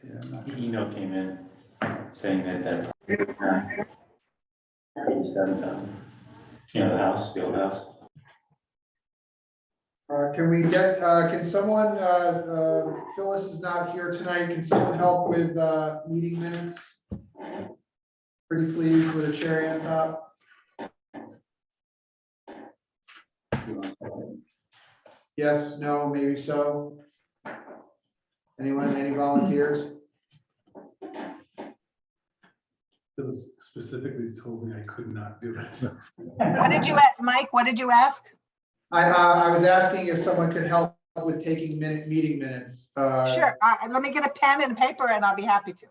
Yeah, I'm not The gonna- email came in saying that 87,000. You know, the old house. Can we get, can someone, Phyllis is not here tonight, can someone help with, meeting minutes? Pretty please with a cherry on top. Yes, no, maybe so. Anyone, any volunteers? Phyllis specifically told me I could not do it. What did you, Mike, what did you ask? I was asking if someone could help with taking meeting minutes. Sure, let me get a pen and paper and I'll be happy to.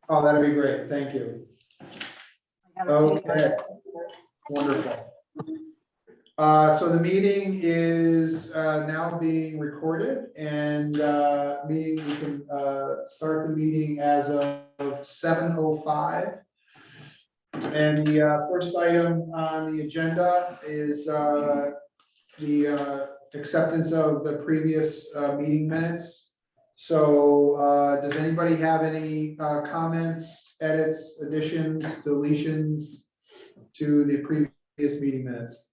Oh, that'd be great, thank you. Okay, wonderful. So the meeting is now being recorded and we can start the meeting as of 7:05. And the first item on the agenda is the acceptance of the previous meeting minutes. So does anybody have any comments, edits, additions, deletions to the previous meeting minutes?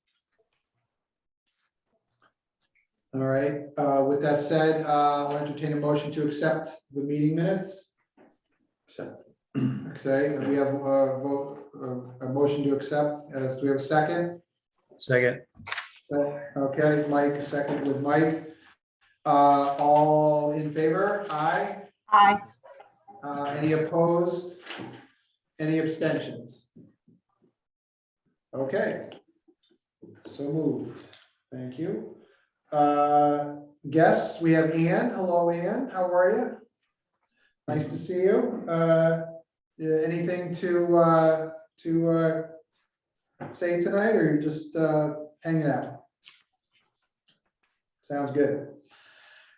All right, with that said, I'll entertain a motion to accept the meeting minutes. Accept. Okay, we have a motion to accept. Do we have a second? Second. Okay, Mike, a second with Mike. All in favor? Aye. Aye. Any opposed? Any abstentions? Okay. So moved. Thank you. Guests, we have Ann. Hello, Ann. How are you? Nice to see you. Anything to say tonight, or you're just hanging out? Sounds good.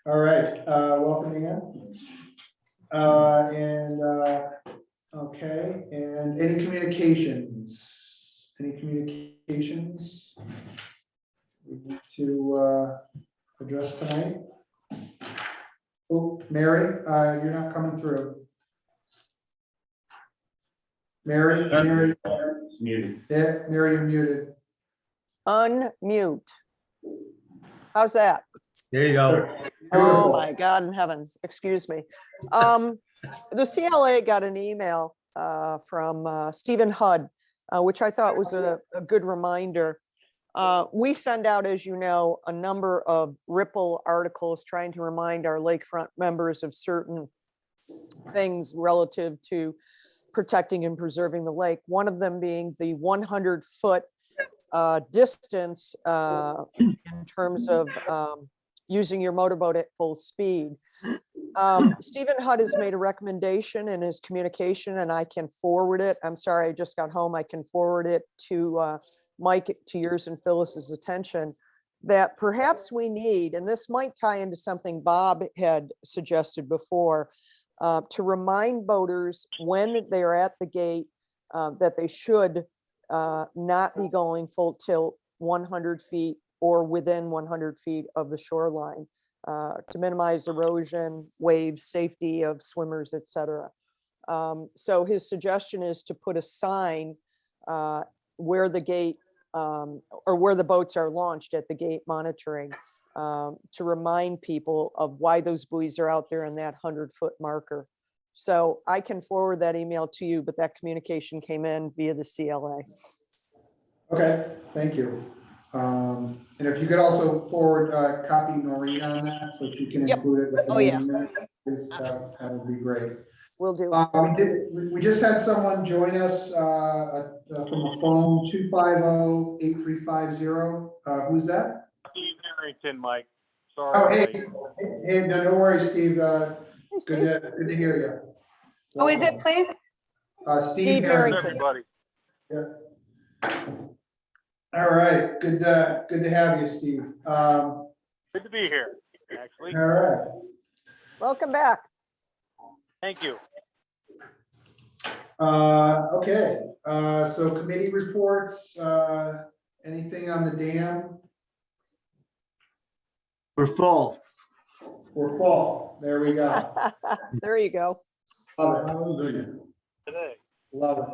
All right, welcome again. Okay, and any communications? Any communications we need to address tonight? Oh, Mary, you're not coming through. Mary, Muted. yeah, Mary, you're muted. Unmute. How's that? There you go. Oh my God in heaven, excuse me. The CLA got an email from Stephen Hudd, which I thought was a good reminder. We send out, as you know, a number of Ripple articles trying to remind our lakefront members of certain things relative to protecting and preserving the lake. One of them being the 100-foot distance in terms of using your motorboat at full speed. Stephen Hudd has made a recommendation in his communication, and I can forward it. I'm sorry, I just got home. I can forward it to Mike, to yours and Phyllis's attention, that perhaps we need, and this might tie into something Bob had suggested before, to remind boaters when they are at the gate that they should not be going full tilt 100 feet or within 100 feet of the shoreline to minimize erosion, waves, safety of swimmers, etc. So his suggestion is to put a sign where the gate or where the boats are launched at the gate monitoring to remind people of why those buoys are out there in that 100-foot marker. So I can forward that email to you, but that communication came in via the CLA. Okay, thank you. And if you could also forward, copy Noreen on that, so she can Yep. include it with the Oh, yeah. meeting minutes, that would be great. Will do. We just had someone join us from a phone, 250-8350. Who's that? Steve Harrington, Mike. Sorry. Oh, I'm hey, late. hey, no worries, Steve. Hey, Steve. Good to hear you. Who is it, please? Steve Steve Harrington. Everybody. Yeah. All right, good to have you, Steve. Good to be here, actually. All right. Welcome back. Thank you. Okay, so committee reports, anything on the dam? We're full. We're full, there we go. There you go. Love it, Hallelujah. Today. love it.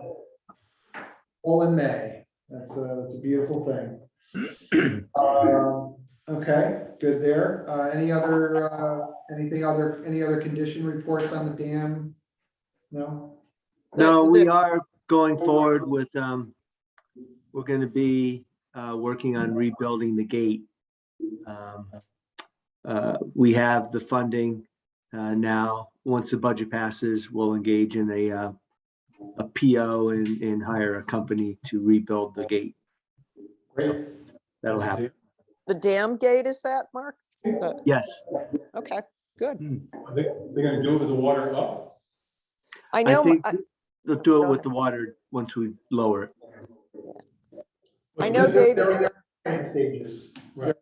All in May. That's a beautiful thing. Okay, good there. Any other condition reports on the dam? No? No, we are going forward with, we're gonna be, working on rebuilding the gate. We have the funding, now. Once the budget passes, we'll engage in a PO and hire a company to rebuild the gate. Great. That'll happen. The dam gate, is that, Mark? Yes, Okay, good. They're gonna do it with the water up? I I know, think I- they'll do Go it with ahead. the water once we lower it. I know David, They're in stages. Right.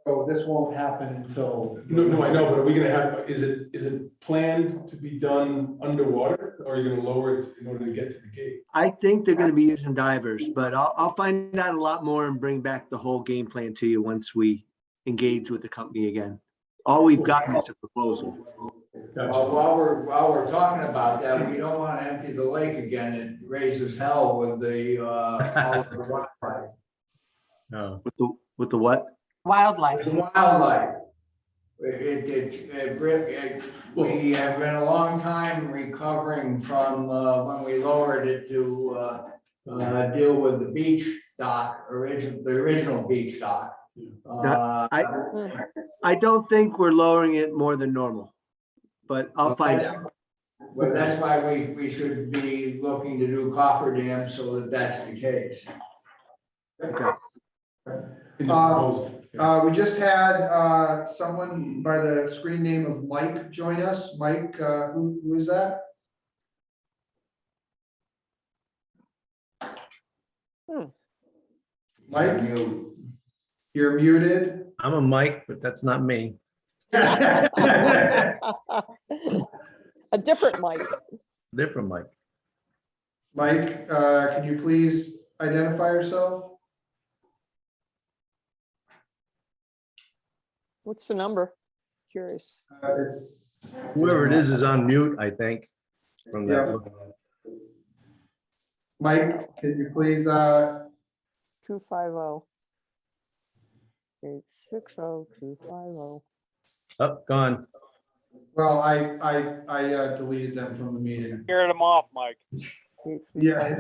So this won't happen until. No, I know, but are we gonna have, is it planned to be done underwater, or are you gonna lower it in order to get to the gate? I think they're gonna be using divers, but I'll find out a lot more and bring back the whole game plan to you once we engage with the company again. All we've gotten is a proposal. Gotcha. While we're talking about that, we don't want to empty the lake again. It raises hell with the, all of the wildlife. No. With the what? Wildlife. The wildlife. We have been a long time recovering from, when we lowered it to, deal with the beach dock, the original beach dock. I don't think we're lowering it more than normal, but I'll find out. But that's why we should be looking to do cofferdams so that that's the case. Okay. In the proposal. We just had someone by the screen name of Mike join us. Mike, who is that? Mike, you're muted. I'm a Mike, but that's not me. a different Mike. Different Mike. Mike, can you please identify yourself? What's the number? Curious. Whoever it is on mute, I think, from that. Yeah. look. Mike, can you please, 250. 860-250. Oh, gone. well, I deleted them from the meeting. Scared them off, Mike. Yeah,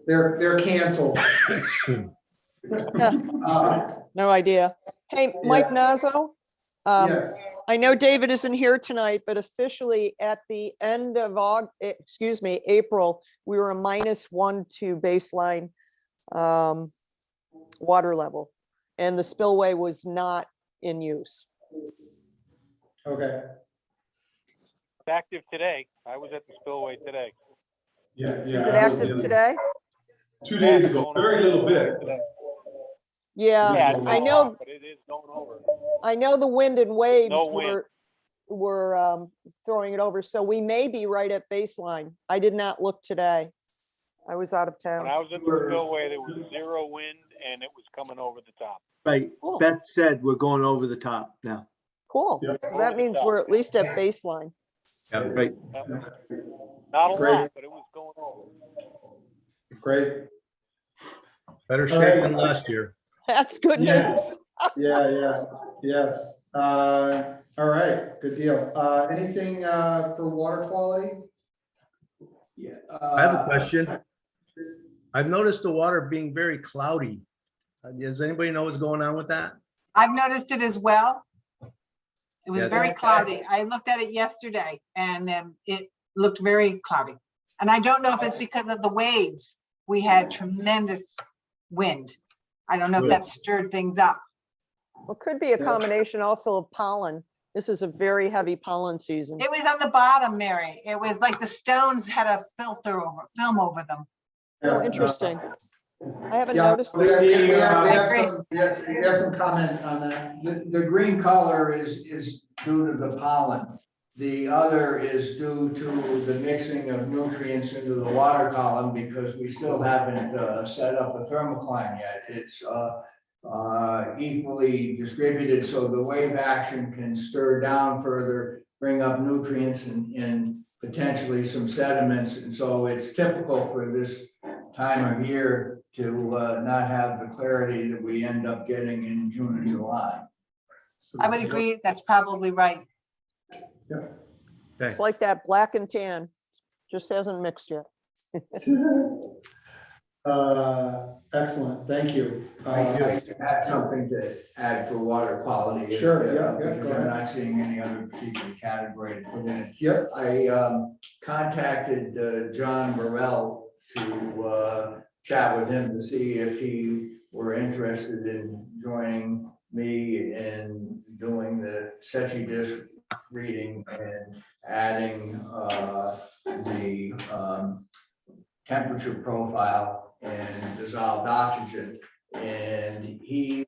they're canceled. No idea. Hey, Mike Nazzo. Yes, I know David isn't here tonight, but officially at the end of April, we were a -1 to baseline water level, and the spillway was not in use. okay. It's active today. I was at the spillway today. Yeah. Is it I was active the- today? 2 days ago, very little bit. Yeah, Yeah, it's I not know. off, but it is going over. I know the wind and waves No wind. were throwing it over, so we may be right at baseline. I did not look today. I was out of When town. I was in the spillway, there was 0 wind and it was coming over the top. Right. Cool. Beth said we're going over the top now. Cool. Yep. So that means we're at least at baseline. Yeah, right. Not a Great. lot, but it was going over. Great. Better All right. shape than last year. That's good Yeah. news. Yes. All right, good deal. Anything for water quality? Yeah. I have a question. I've noticed the water being very cloudy. Does anybody know what's going on with that? I've noticed it as well. It was Yeah. very cloudy. I looked at it yesterday and it looked very cloudy. And I don't know if it's because of the waves. We had tremendous wind. I don't know if Good. that stirred things up. Well, could be a combination also of pollen. This is a very heavy pollen season. It was on the bottom, Mary. It was like the stones had a film over them. Oh, interesting. I haven't Yeah, noticed we it. have some comment on that. The green color is due to the pollen. The other is due to the mixing of nutrients into the water column because we still haven't set up a thermocline yet. It's equally distributed so the wave action can stir down further, bring up nutrients and potentially some sediments. And so it's typical for this time of year to not have the clarity that we end up getting in June and July. I would agree, that's probably right. It's like that black and tan, just hasn't mixed yet. Excellent, thank you. I have something to add for water quality. Sure, yeah, Because go I'm ahead. not seeing any other particular category to put in it. Yep, I contacted John Burrell to chat with him to see if he were interested in joining me in doing the Setchi disc reading and adding the temperature profile and dissolved oxygen. And he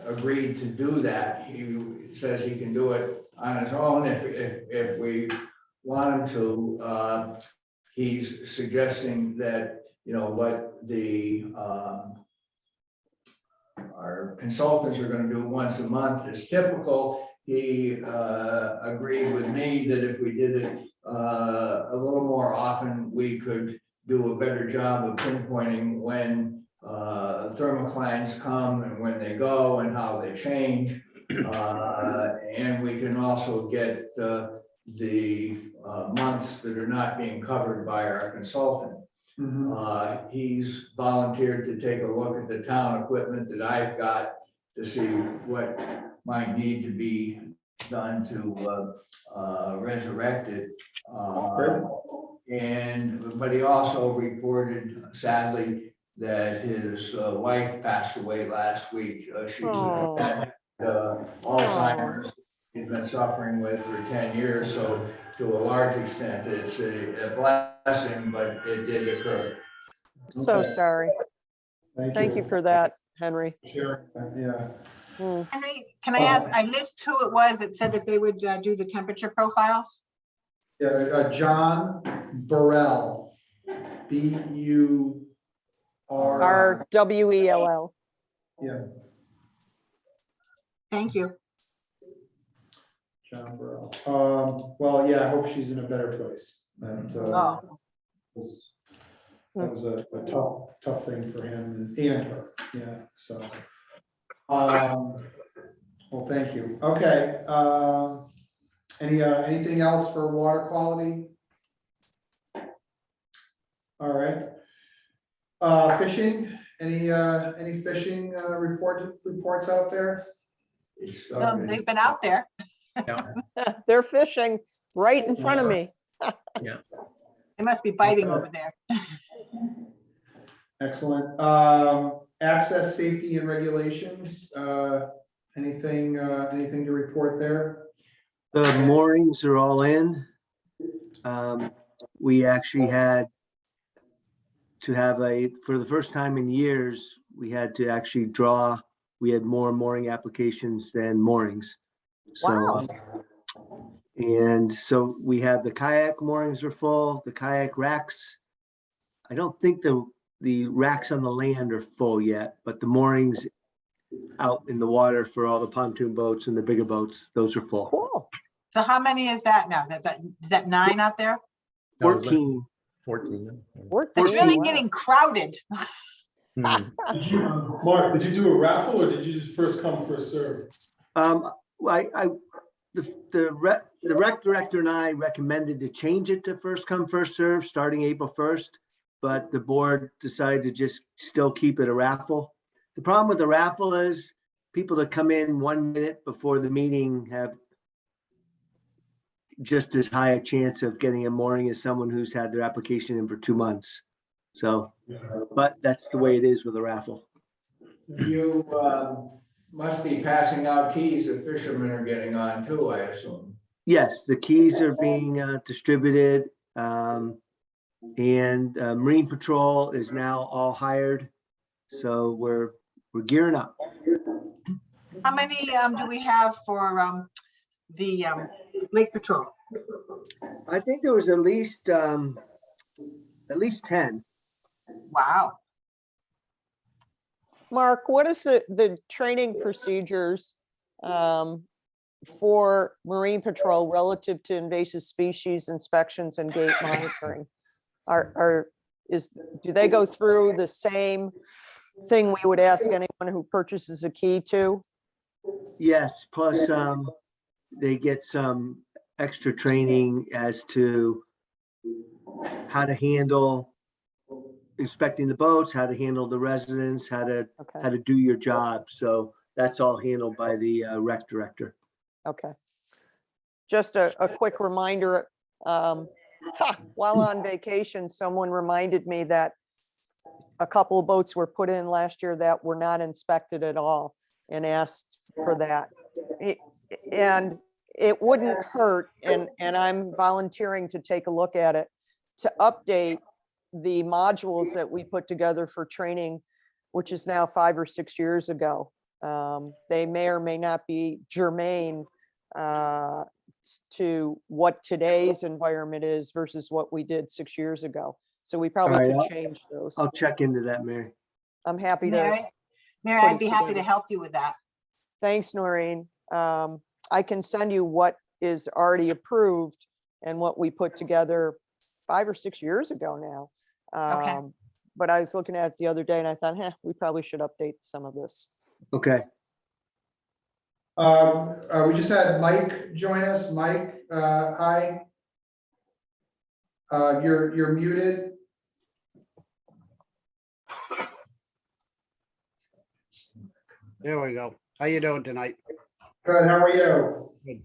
agreed to do that. He says he can do it on his own if we want him to. He's suggesting that, you know, what the our consultants are going to do once a month is typical. He agreed with me that if we did it a little more often, we could do a better job of pinpointing when thermoclines come and when they go and how they change. And we can also get the months that are not being covered by our consultant. He's volunteered to take a look at the town equipment that I've got to see what might need to be done to resurrect it. But he also reported sadly that his wife passed away last week. She had Alzheimer's. He's been suffering with for 10 years, so to a large extent, it's a blessing, but it did occur. So Okay. sorry. Thank you for that, Henry. Sure, yeah. Henry, can I ask, I missed who it was that said that they would do the temperature profiles? Yeah, John Burrell, B-U-R. RWELL. Yeah, Thank you. John Burrell. Well, yeah, I hope she's in a better place. That was a tough thing for him and her, yeah, so. Well, thank you. Okay, anything else for water quality? All right. Fishing, any fishing reports out there? They've been out there. They're fishing right in front of me. They must be biting over there. Excellent. Access, safety and regulations, anything to report there? The moorings are all in. We actually had to have for the first time in years, we had to actually we had more mooring applications than moorings. So, and so we have the kayak moorings are full, the kayak racks. I don't think the racks on the land are full yet, but the moorings out in the water for all the pontoon boats and the bigger boats, those are full. Cool. So how many is that now? Is that 9 out there? 14. 14. It's really Wow. getting crowded. Mark, did you do a raffle or did you just first come, first serve? The rec director and I recommended to change it to first come, first serve starting April 1st, but the board decided to just still keep it a raffle. The problem with the raffle is people that come in 1 minute before the meeting have just as high a chance of getting a mooring as someone who's had their application in for 2 months. So, but that's the way it is with a raffle. You must be passing out keys that fishermen are getting on too, I assume. Yes, the keys are being distributed, and Marine Patrol is now all hired. So we're gearing up. How many do we have for the Lake Patrol? I think there was at least 10. Wow. Mark, what is the training procedures for Marine Patrol relative to invasive species inspections and gate monitoring? Do they go through the same thing we would ask anyone who purchases a key to? Yes, plus they get some extra training as to how to handle inspecting the boats, how to handle the residents, how to Okay, do your job. So that's all handled by the rec director. okay. Just a quick reminder, while on vacation, someone reminded me that a couple of boats were put in last year that were not inspected at all and asked for that. And it wouldn't hurt, and I'm volunteering to take a look at it, to update the modules that we put together for training, which is now 5 or 6 years ago. They may or may not be germane to what today's environment is versus what we did 6 years ago. So we probably All right, could change those. I'll check into that, Mary. I'm happy to. Mary, put I'd it be happy to together. help you with that. Thanks, Noreen. I can send you what is already approved and what we put together 5 or 6 years ago now. Okay. But I was looking at it the other day and I thought, we probably should update some of this. Okay. We just had Mike join us. Mike, hi. You're muted. There we go. How you doing tonight? Good, how are you? Good.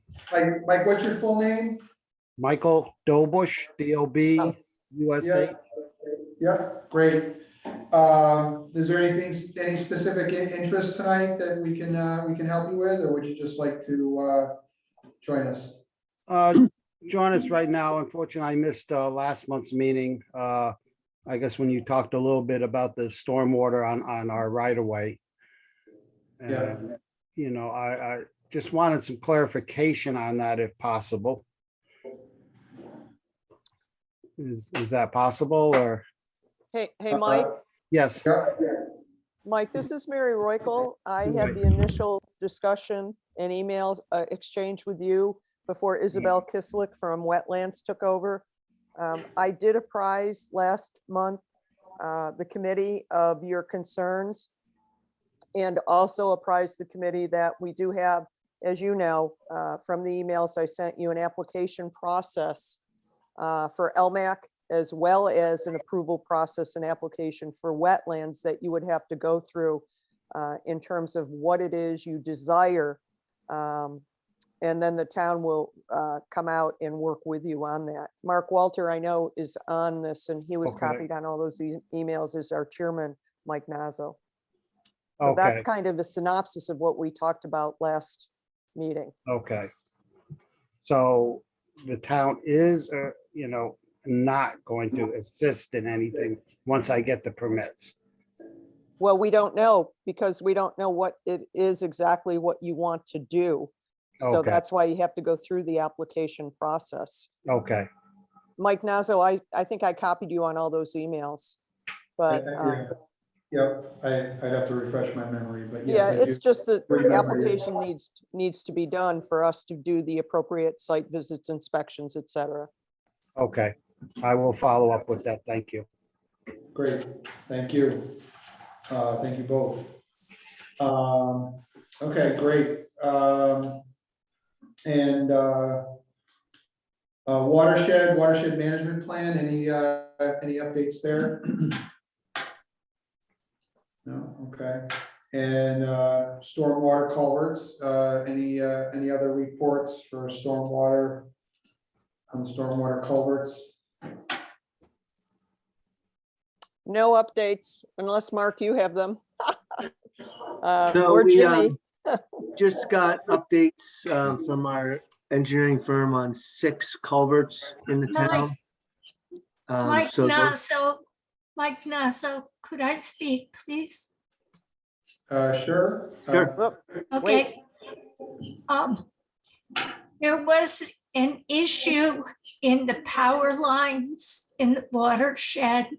Mike, what's your full name? Michael Dobush, D-O-B, USA. Yeah, great. Is there any specific interest tonight that we can help you with, or would you just like to join us? Join us right now. Unfortunately, I missed last month's meeting. I guess when you talked a little bit about the stormwater on our right of way. Yeah. And, you know, I just wanted some clarification on that if possible. Is that possible or? Hey, Mike. Yes. Mike, this is Mary Roykel. I had the initial discussion and email exchange with you before Isabel Kislik from Wetlands took over. I did apprise last month the committee of your concerns and also apprised the committee that we do have, as you know, from the emails I sent you, an application process for LMAC, as well as an approval process and application for wetlands that you would have to go through in terms of what it is you desire. And then the town will come out and work with you on that. Mark Walter, I know, is on this, and he was Okay. copied on all those emails as our chairman, Mike Nazzo. So that's Okay, kind of a synopsis of what we talked about last meeting. okay. So the town is, you know, not going to assist in anything once I get the permits. Well, we don't know because we don't know what it is exactly what you want to do. So Okay. that's why you have to go through the application process. Okay, Mike Nazzo, I think I copied you on all those emails. But Yep, I'd have to refresh my memory, but yeah, yes. I it's do. just that the Remember. application needs to be done for us to do the appropriate site visits, inspections, et cetera. okay. I will follow up with that. Thank you. Great, thank you. Thank you both. Okay, great. And watershed management plan, any updates there? No, okay. And stormwater culverts, any other reports for stormwater on the stormwater culverts? No updates unless, Mark, you have them. No, Or we Jimmy. just got updates from our engineering firm on 6 culverts in the town. Mike So those- Nasso, could I speak, please? Sure. Sure. Oh, Okay. There was an issue in the power lines in the watershed.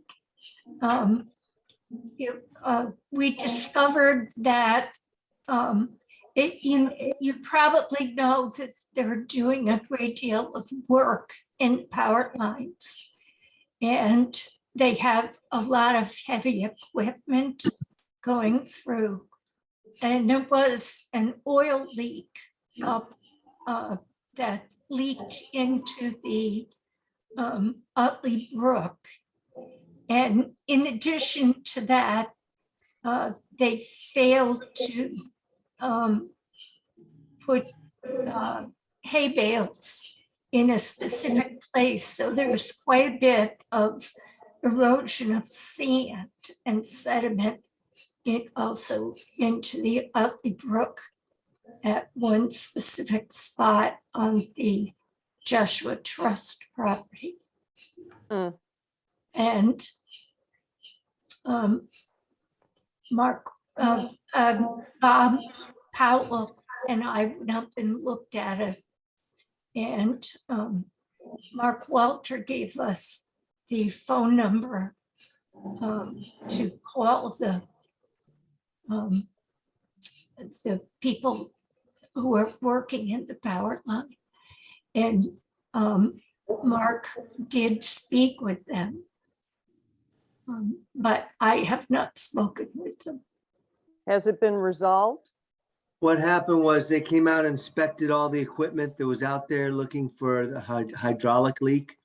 We discovered that You probably know that they're doing a great deal of work in power lines. And they have a lot of heavy equipment going through. And there was an oil leak up that leaked into the Utley Brook. And in addition to that, they failed to put hay bales in a specific place. So there was quite a bit of erosion of sand and sediment also into the Utley Brook at one specific spot on the Joshua Trust property. And Bob Powell and I went up and looked at it. And Mark Walter gave us the phone number to call the people who are working in the power line. And Mark did speak with them, but I have not spoken with them. Has it been resolved? What happened was they came out and inspected all the equipment that was out there looking for the hydraulic leak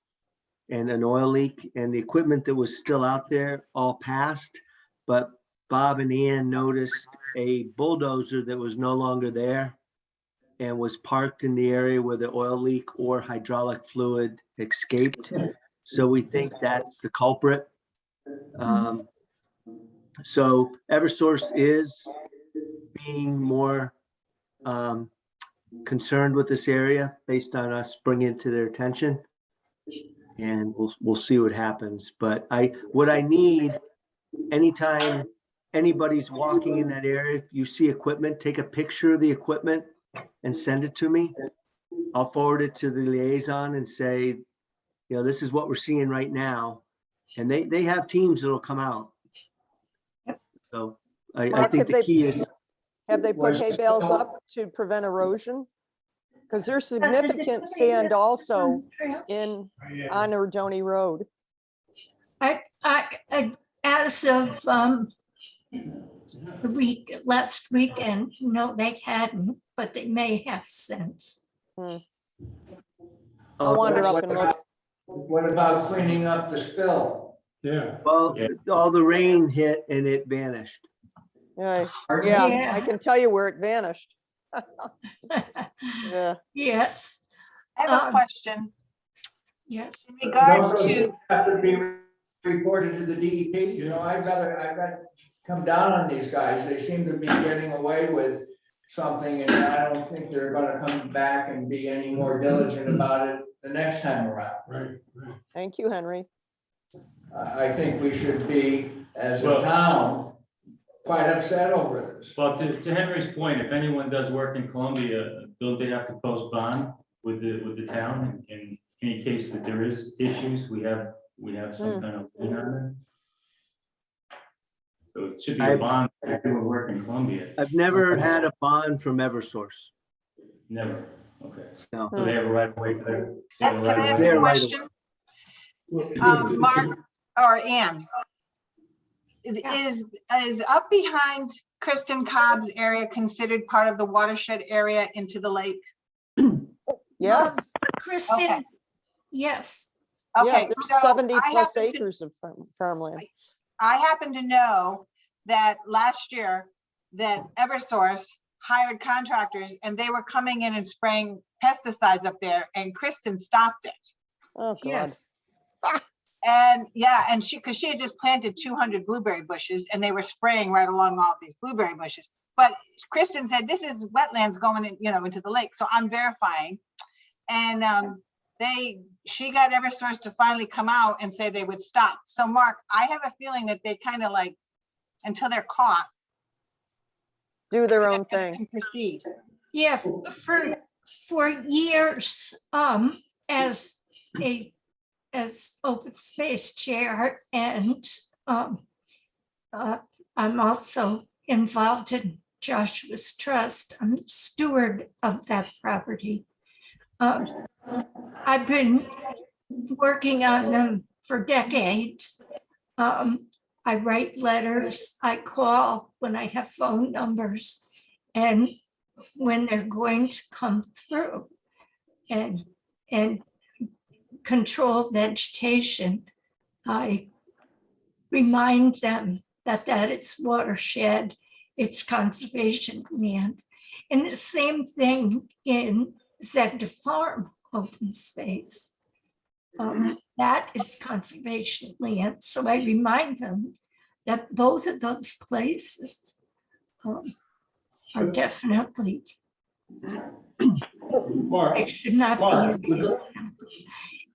and an oil leak, and the equipment that was still out there all passed. But Bob and Ian noticed a bulldozer that was no longer there and was parked in the area where the oil leak or hydraulic fluid escaped. So we think that's the culprit. So Eversource is being more concerned with this area based on us bringing it to their attention, and we'll see what happens. But what I need, anytime anybody's walking in that area, if you see equipment, take a picture of the equipment and send it to me. I'll forward it to the liaison and say, this is what we're seeing right now. And they have teams that'll come out. So I think the key is. Have they put hay bales up to prevent erosion? Because there's significant sand also on Erdoney Road. As of last weekend, no, they hadn't, but they may have since. I'll wander up and look. What about cleaning up the spill? Yeah. Well, all the rain hit and it vanished. Yeah, Yeah. I can tell you where it vanished. Yeah. I Yes, have a question yes. in regards Those to, have to be reported to the DEP. I've got to come down on these guys. They seem to be getting away with something, and I don't think they're gonna come back and be any more diligent about it the next time around. Right. Thank you, Henry. I think we should be, as a town, quite upset over this. Well, to Henry's point, if anyone does work in Columbia, don't they have to post bond with the town? In any case that there is issues, we have some kind of lien on them. So it should be a bond if anyone work in Columbia. I've never had a bond from Eversource. Never, okay. No. So they have a right of way to their. can I ask They're a right question? Mark or Ann, is up behind Kristen Cobb's area considered part of the watershed area into the lake? Yes. Kristen, Okay. yes. Yeah, Okay, there's so 70 I plus happen to- acres of farmland. I happen to know that last year that Eversource hired contractors and they were coming in and spraying pesticides up there, and Kristen stopped it. Oh, God. Yes. And yeah, and because she had just planted 200 blueberry bushes and they were spraying right along all these blueberry bushes. But Kristen said, this is wetlands going in, into the lake. So I'm verifying. And she got Eversource to finally come out and say they would stop. So Mark, I have a feeling that they kind of like, until they're caught, Do their own can thing. proceed. Yeah, for years, as open space chair, and I'm also involved in Joshua's Trust. I'm the steward of that property. I've been working on them for decades. I write letters, I call when I have phone numbers, and when they're going to come through and control vegetation, I remind them that that is watershed, it's conservation land. And the same thing in Zegda Farm open space. That is conservation land. So I remind them that both of those places are definitely, Mark, they should not Mark, be. Mark,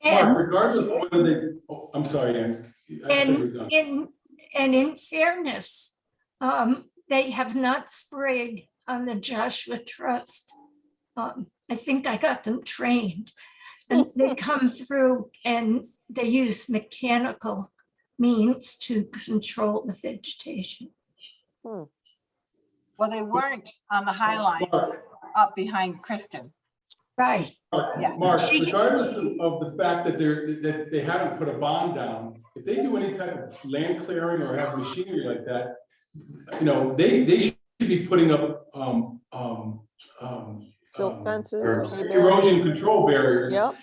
And regardless of whether they, oh, I'm sorry, Ann. I thought you were done. in fairness, they have not sprayed on the Joshua Trust. I think I got them trained, and they come through and they use mechanical means to control the vegetation. Well, they weren't on the High Lines up behind Kristen. Right. Yeah. Mark, She- regardless of the fact that they haven't put a bond down, if they do any type of land clearing or have machinery like that, you know, they should be putting up Silt fences, hay bales. erosion control barriers. Yep.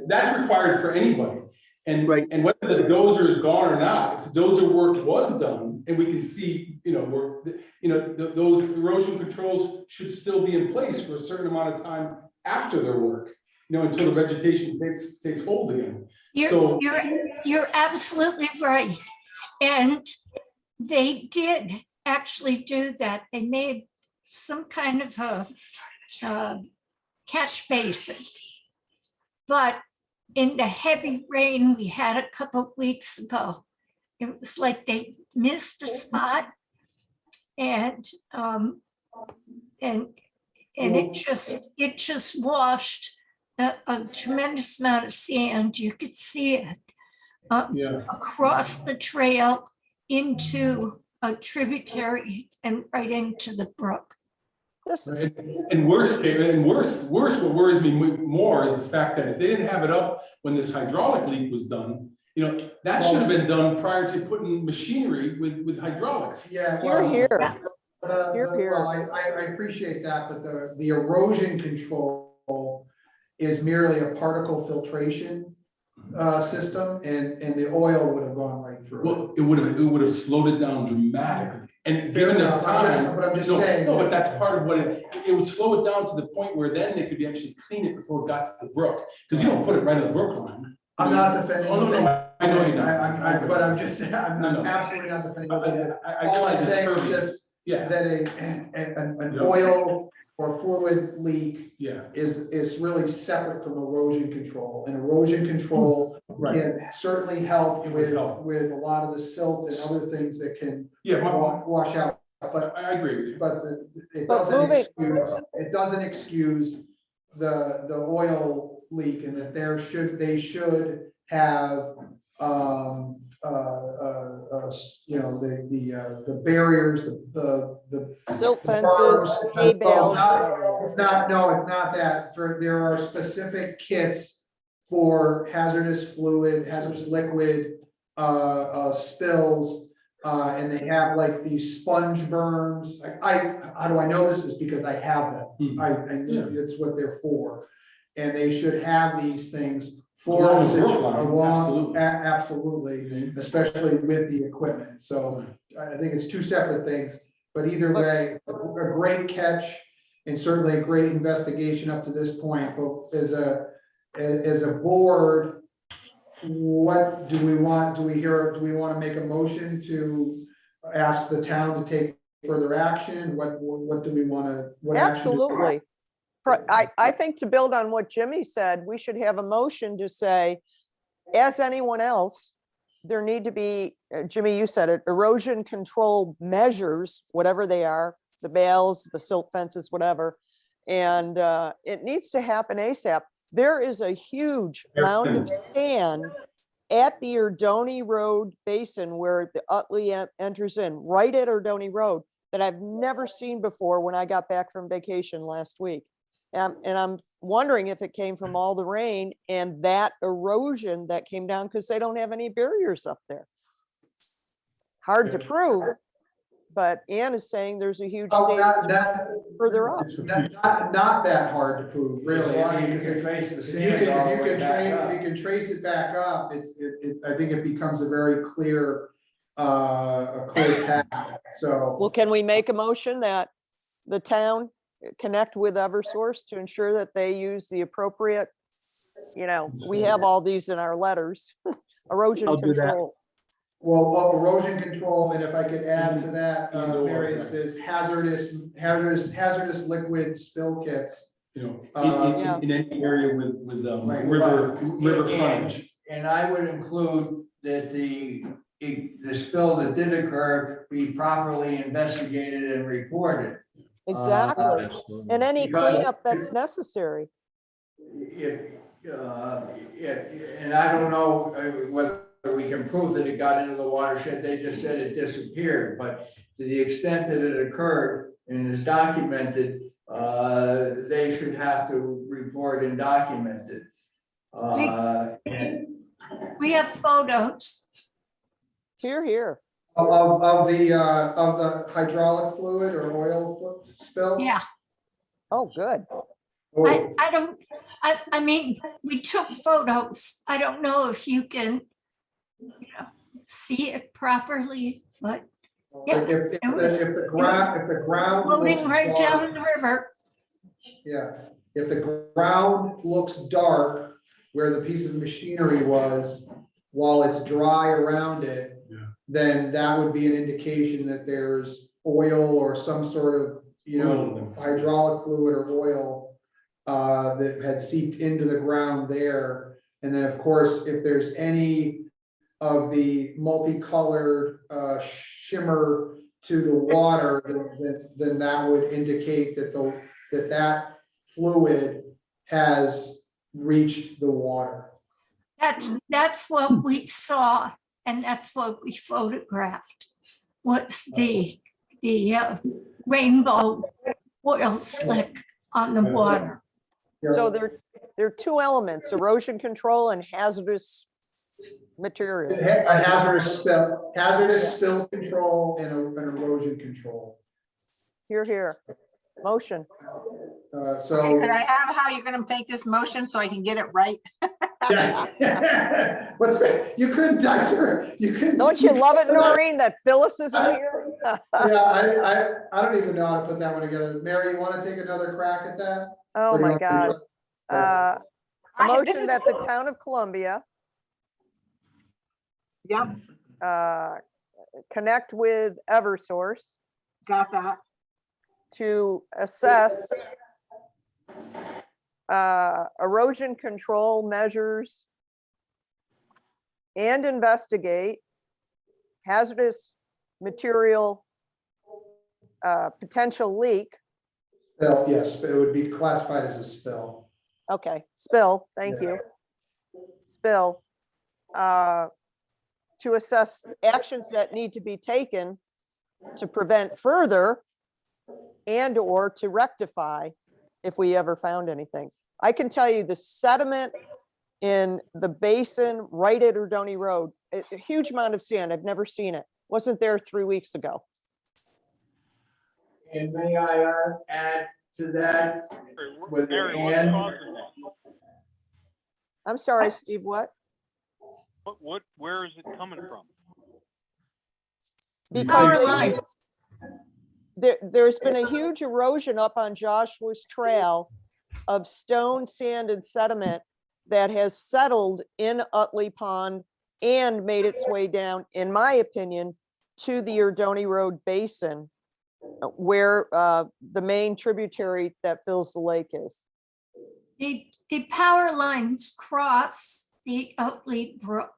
That's required for anybody. And, Right. and whether the dozer is gone or not, if the dozer work was done, and we can see, those erosion controls should still be in place for a certain amount of time after their work, until the vegetation takes hold again. So- You're absolutely right. And they did actually do that. They made some kind of a catch basin. But in the heavy rain we had a couple weeks ago, it was like they missed a spot, and it just washed a tremendous amount of sand. You could see it across the trail into a tributary and right into the brook. Right. And worse, what worries me more is the fact that if they didn't have it up when this hydraulic leak was done, that should have been done prior to putting machinery with hydraulics. Yeah. You're well, here. Well, I appreciate that, but the erosion control is merely a particle filtration system, and the oil would have gone right through it. Well, it would have slowed it down dramatically. And Fair given this enough, time. but I'm just No, saying. No, but that's part of what it would slow it down to the point where then they could actually clean it before it got to the brook. Because you don't put it right on the brook line. I'm not defending. Oh, no, I know you're not. But I'm just saying, I'm No. absolutely not defending. I All I'm realize it's saying is pervious. just Yeah, that an Yeah. oil or fluid leak yeah, is really separate from erosion control. And erosion control right. can certainly help It would with help. a lot of the silt and other things that can Yeah, wash out. But I agree with you. But But moving- it doesn't excuse the oil leak, and that they should have the barriers, the Silt bars. fences, hay bales, No, whatever. it's not that. There are specific kits for hazardous fluid, hazardous liquid, spills. And they have like these sponge berms. How do I know this? Is because I have them. I know it's what they're for. And they should have these things for Along a the brook situation, line, absolutely, especially with the equipment. So I think it's two separate things, but either way, a great catch and certainly a great investigation up to this point. But as a board, what do we want? Do we want to make a motion to ask the town to take further action? What do we want to? Absolutely. I think to build on what Jimmy said, we should have a motion to say, as anyone else, there need to be, Jimmy, you said it, erosion control measures, whatever they are, the bales, the silt fences, whatever. And it needs to happen ASAP. There is a huge mound of sand at the Erdoney Road basin where the Utley enters in, right at Erdoney Road. that I've never seen before when I got back from vacation last week. And I'm wondering if it came from all the rain and that erosion that came down because they don't have any barriers up there. Hard to prove, but Ann is saying there's a huge Oh, sand further up. it's not that hard to prove, really. As long I as mean, you if can trace the you sand can, all if the you way can back trace, up. if you can trace it back up, I think it becomes a very clear, a clear path, so. Well, can we make a motion that the town connect with Eversource to ensure that they use the appropriate, we have all these in our letters, erosion I'll do that. control. Well, erosion control, and if I could add to that, Indoor, Mary, it right. says hazardous liquid spill kits. In Yeah. any area with Right, river right. frontage. And I would include that the spill that did occur be properly investigated and reported. Exactly. And any because- cleanup that's necessary. And I don't know whether we can prove that it got into the watershed, they just said it disappeared, but to the extent that it occurred and is documented, they should have to report and document it. We have photos. Here. Of the hydraulic fluid or oil spill? Yeah, Oh, good. I mean, we took photos. I don't know if you can, see it properly, but yeah, If the ground floating looks right dark- down the river. Yeah, if the ground looks dark where the piece of machinery was, while it's dry around it, Yeah. then that would be an indication that there's oil or some sort of, Oil. hydraulic fluid or oil that had seeped into the ground there. And then, of course, if there's any of the multicolored shimmer to the water, then that would indicate that that fluid has reached the water. That's what we saw, and that's what we photographed. Was the rainbow oil slick on the water. So there are two elements, erosion control and hazardous materials. A hazardous spill control and an erosion control. Here. Motion. So. Could I have how you're gonna make this motion so I can get it right? Yeah. You couldn't, sir, you couldn't. Don't you love it, Noreen, that Phyllis isn't here? Yeah, I don't even know how to put that one together. Mary, you want to take another crack at that? Oh, Or do you my want to- God. A This motion is- that the town of Columbia Yep, connect with Eversource got that. to assess erosion control measures and investigate hazardous material potential leak. Spill, yes, it would be classified as a spill. Okay, spill, thank you. Spill. To assess actions that need to be taken to prevent further and or to rectify if we ever found anything. I can tell you the sediment in the basin right at Urdoni Road, a huge amount of sand. I've never seen it. Wasn't there 3 weeks ago. And may I add to that? With Mary, Ann? what's causing that? I'm sorry, Steve, what? Where is it coming from? Because Power they- lines. there's been a huge erosion up on Joshua's Trail of stone, sand, and sediment that has settled in Utley Pond and made its way down, in my opinion, to the Urdoni Road Basin, where the main tributary that fills the lake is. The power lines cross the Utley Brook,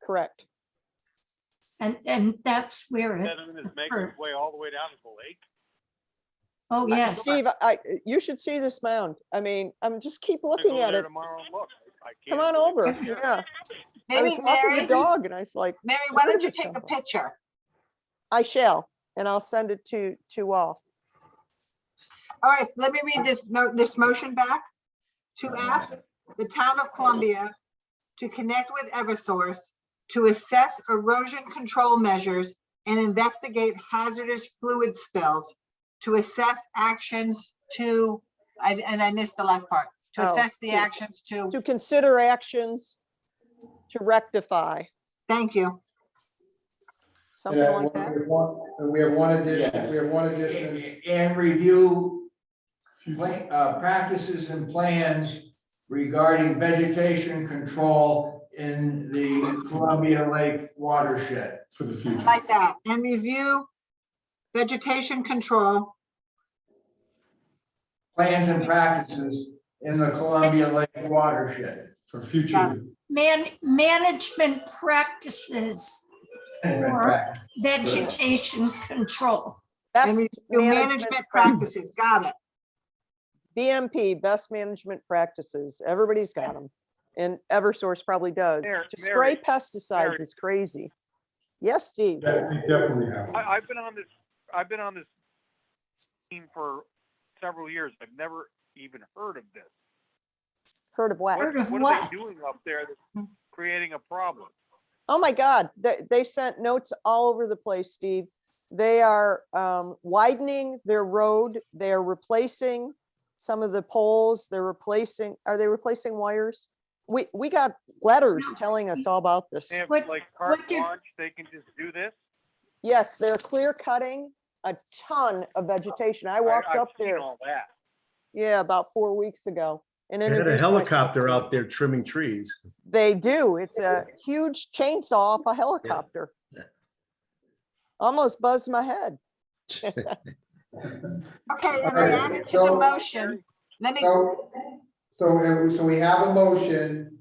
Correct. and that's where it Sediment is making occurred. its way all the way down to the lake? Oh, yes. Steve, you should see this mound. I mean, just keep I'm gonna looking go at there it. tomorrow and look. I Come can't on believe over. it. Yeah. I was Maybe walking the Mary, dog and I was like, Mary, why don't you Where did take a this come picture? I shall. and I'll send it to all. All right, let me read this motion back. To ask the town of Columbia to connect with Eversource to assess erosion control measures and investigate hazardous fluid spills, to assess actions to, and I missed the last part, to Oh, assess the actions to, To consider actions to rectify, thank you. something Yeah, like that. we have one addition, Yes. we have one addition. And review practices and plans regarding vegetation control in the Columbia Lake watershed. For the future. Like that, and review vegetation control. Plans and practices in the Columbia Lake watershed. For future. Management practices for vegetation control. And Best review management practices, got it. BMP, best management practices. Everybody's got them. And Eversource probably does. Mary- To spray Mary- pesticides Mary. is crazy. Yes, Steve. Yeah, we definitely have. I've been on this team for several years. I've never even heard of this. Heard of what? Heard of What are what? they doing up there that's creating a problem? Oh my God, they sent notes all over the place, Steve. They are widening their road. They are replacing some of the poles. Are they replacing wires? We got letters telling us all about this. They have What- like carte what did- blanche, they can just do this? Yes, they're clear cutting a ton of vegetation. I walked I've up seen there, all that. yeah, about 4 weeks ago. And They had a introduced myself helicopter to out there trimming trees. They do. It's a huge chainsaw off a helicopter. Yeah. Almost buzzed my head. Okay, and All then right, add it to the so- motion. Let me, So we have a motion.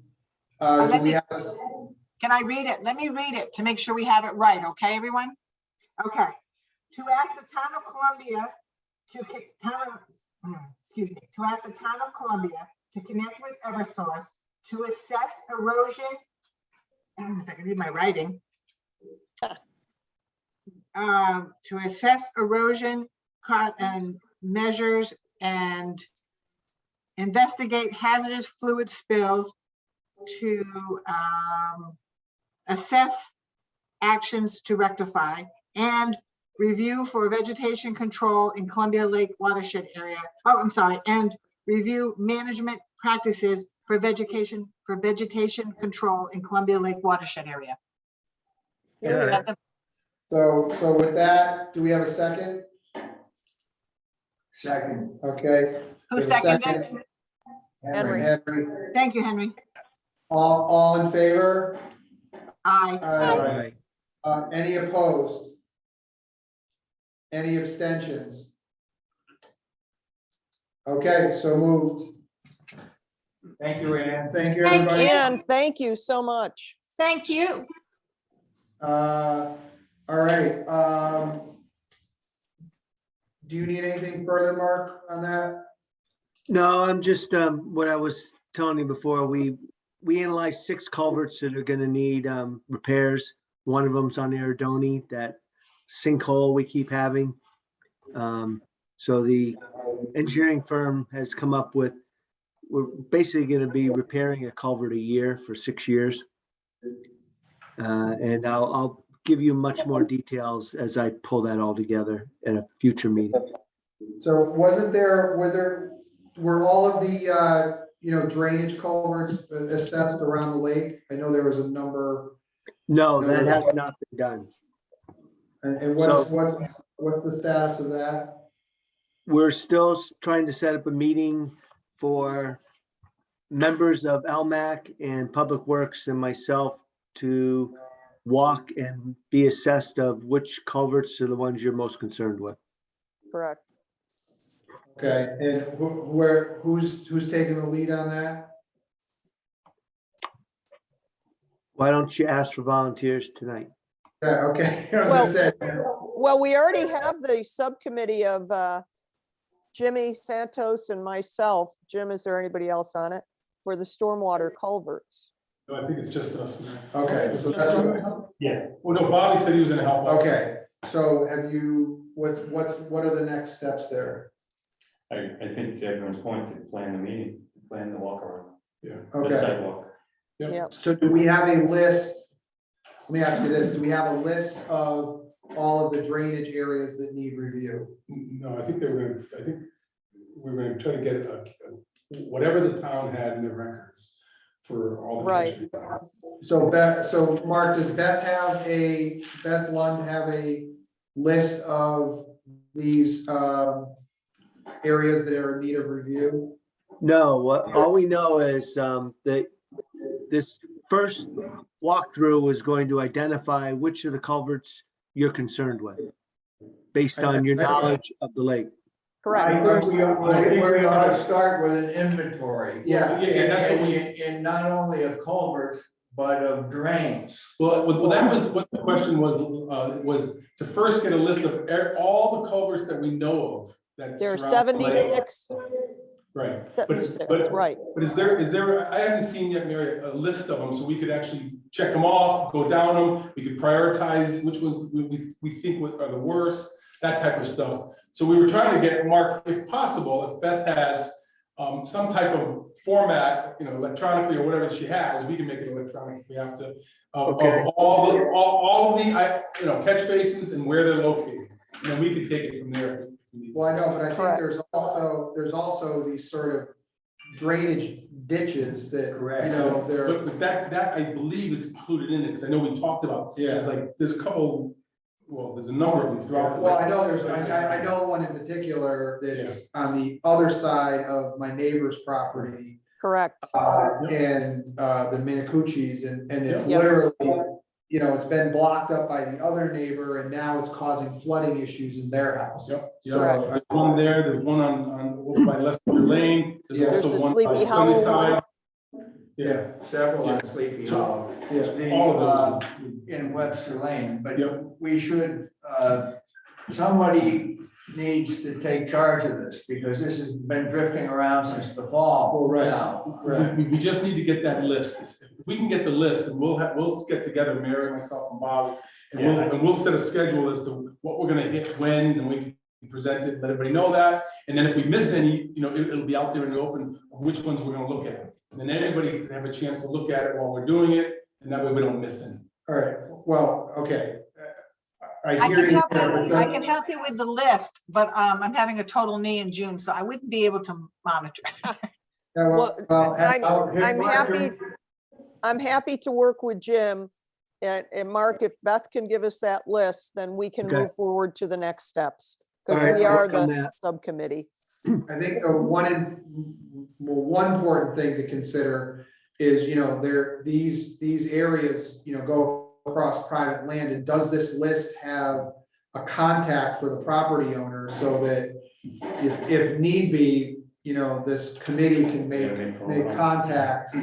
Do let we me- have, can I read it? Let me read it to make sure we have it right, okay, everyone? Okay. To ask the town of Columbia to ask the town of Columbia to connect with Eversource to assess erosion, if I can read my writing. To assess erosion and measures and investigate hazardous fluid spills, to assess actions to rectify, and review for vegetation control in Columbia Lake watershed area. Oh, I'm sorry, and review management practices for vegetation control in Columbia Lake watershed area. Yeah. so with that, do we have a second? Second. Okay. Who we have a seconded? Henry. Henry, Thank you, Henry. all in favor? Aye. Aye. Right. Any opposed? Any abstentions? Okay, so moved. Thank you, Ann. Thank you, Thank everybody. you. And thank you so much. Thank you. All right, do you need anything further, Mark, on that? No, I'm just, what I was telling you before, we analyzed 6 culverts that are gonna need, repairs. One of them's on Aridoni, that sinkhole we keep having. So the engineering firm has come up with, we're basically gonna be repairing a culvert a year for 6 years. And I'll give you much more details as I pull that all together in a future meeting. So were all of the, drainage culverts assessed around the lake? I know there was a number, No, that has not been done. and So- what's the status of that? We're still trying to set up a meeting for members of LMAC and Public Works and myself to walk and be assessed of which culverts are the ones you're most concerned with. Correct. Okay, and who's taking the lead on that? Why don't you ask for volunteers tonight? Yeah, okay, I was gonna say, Well, we already have the subcommittee of Jimmy Santos and myself. Jim, is there anybody else on it for the stormwater culverts? No, I think it's just us. okay, so that's, Yeah. Well, no, Bobby said he was gonna help us. okay, So have you, what are the next steps there? I think to everyone's point, to plan the meeting, to plan the walk around, the Okay, sidewalk. Yep. so do we have a list? Let me ask you this, do we have a list of all of the drainage areas that need review? No, I think we were gonna try to get whatever the town had in their records for all the. Right. So Mark, does Beth Lund have a list of these areas that are in need of review? No, all we know is that this first walkthrough was going to identify which of the culverts you're concerned with, based on your knowledge of the lake. Correct. I think we ought to start with an inventory. Yeah. That's what And not only of culverts, but of drains. Well, that was what the question was to first get a list of all the culverts that we know of. That There are surround the lake. 76, Right. 76, right. But is there, I haven't seen yet, Mary, a list of them, so we could actually check them off, go down them, we could prioritize which ones we think are the worst, that type of stuff. So we were trying to get, Mark, if possible, if Beth has some type of format, electronically or whatever she has, we can make it electronic. We have to, Okay. of all of the, catch basins and where they're located. And then we can take it from there. If we need to. Well, I know, but I think Correct. there's also these sort of drainage ditches that, Correct. they're. But that I believe is included in it, because I know we talked about, there's a couple, there's a number of them throughout. the Well, lake. I know I know one in particular that's on the other side of my neighbor's property. correct. And the Minicucci's, and it's Yep. literally, it's been blocked up by the other neighbor, and now it's causing flooding issues in their house. Yep. So, There's one there, there's one on over by Lester Lane, Yeah. there's also There's a one by Sleepy Hollow Sunnyside. Yeah, Several on Sleepy So- Hollow. yeah. all of those. In Webster Lane, but Yep. we should, somebody needs to take charge of this, because this has been drifting around since the fall. Well, right. now. We just need to get that list. If we can get the list, then we'll get together, Mary, myself and Bobby, and we'll set a schedule as to what we're gonna hit when, and we can present it, let everybody know that. And then if we miss any, it'll be out there in the open of which ones we're gonna look at. And then everybody can have a chance to look at it while we're doing it, and that way we don't miss any. All right, well, okay. I can help you with the list, but I'm having a total knee in June, so I wouldn't be able to monitor. Well, I'm happy to work with Jim. And Mark, if Beth can give us that list, then we can Okay. move forward to the next steps. Because All right, we I'll are work on the that. subcommittee. I think one important thing to consider is, these areas, go across private land, and does this list have a contact for the property owner, so that if need be, this committee can make contact,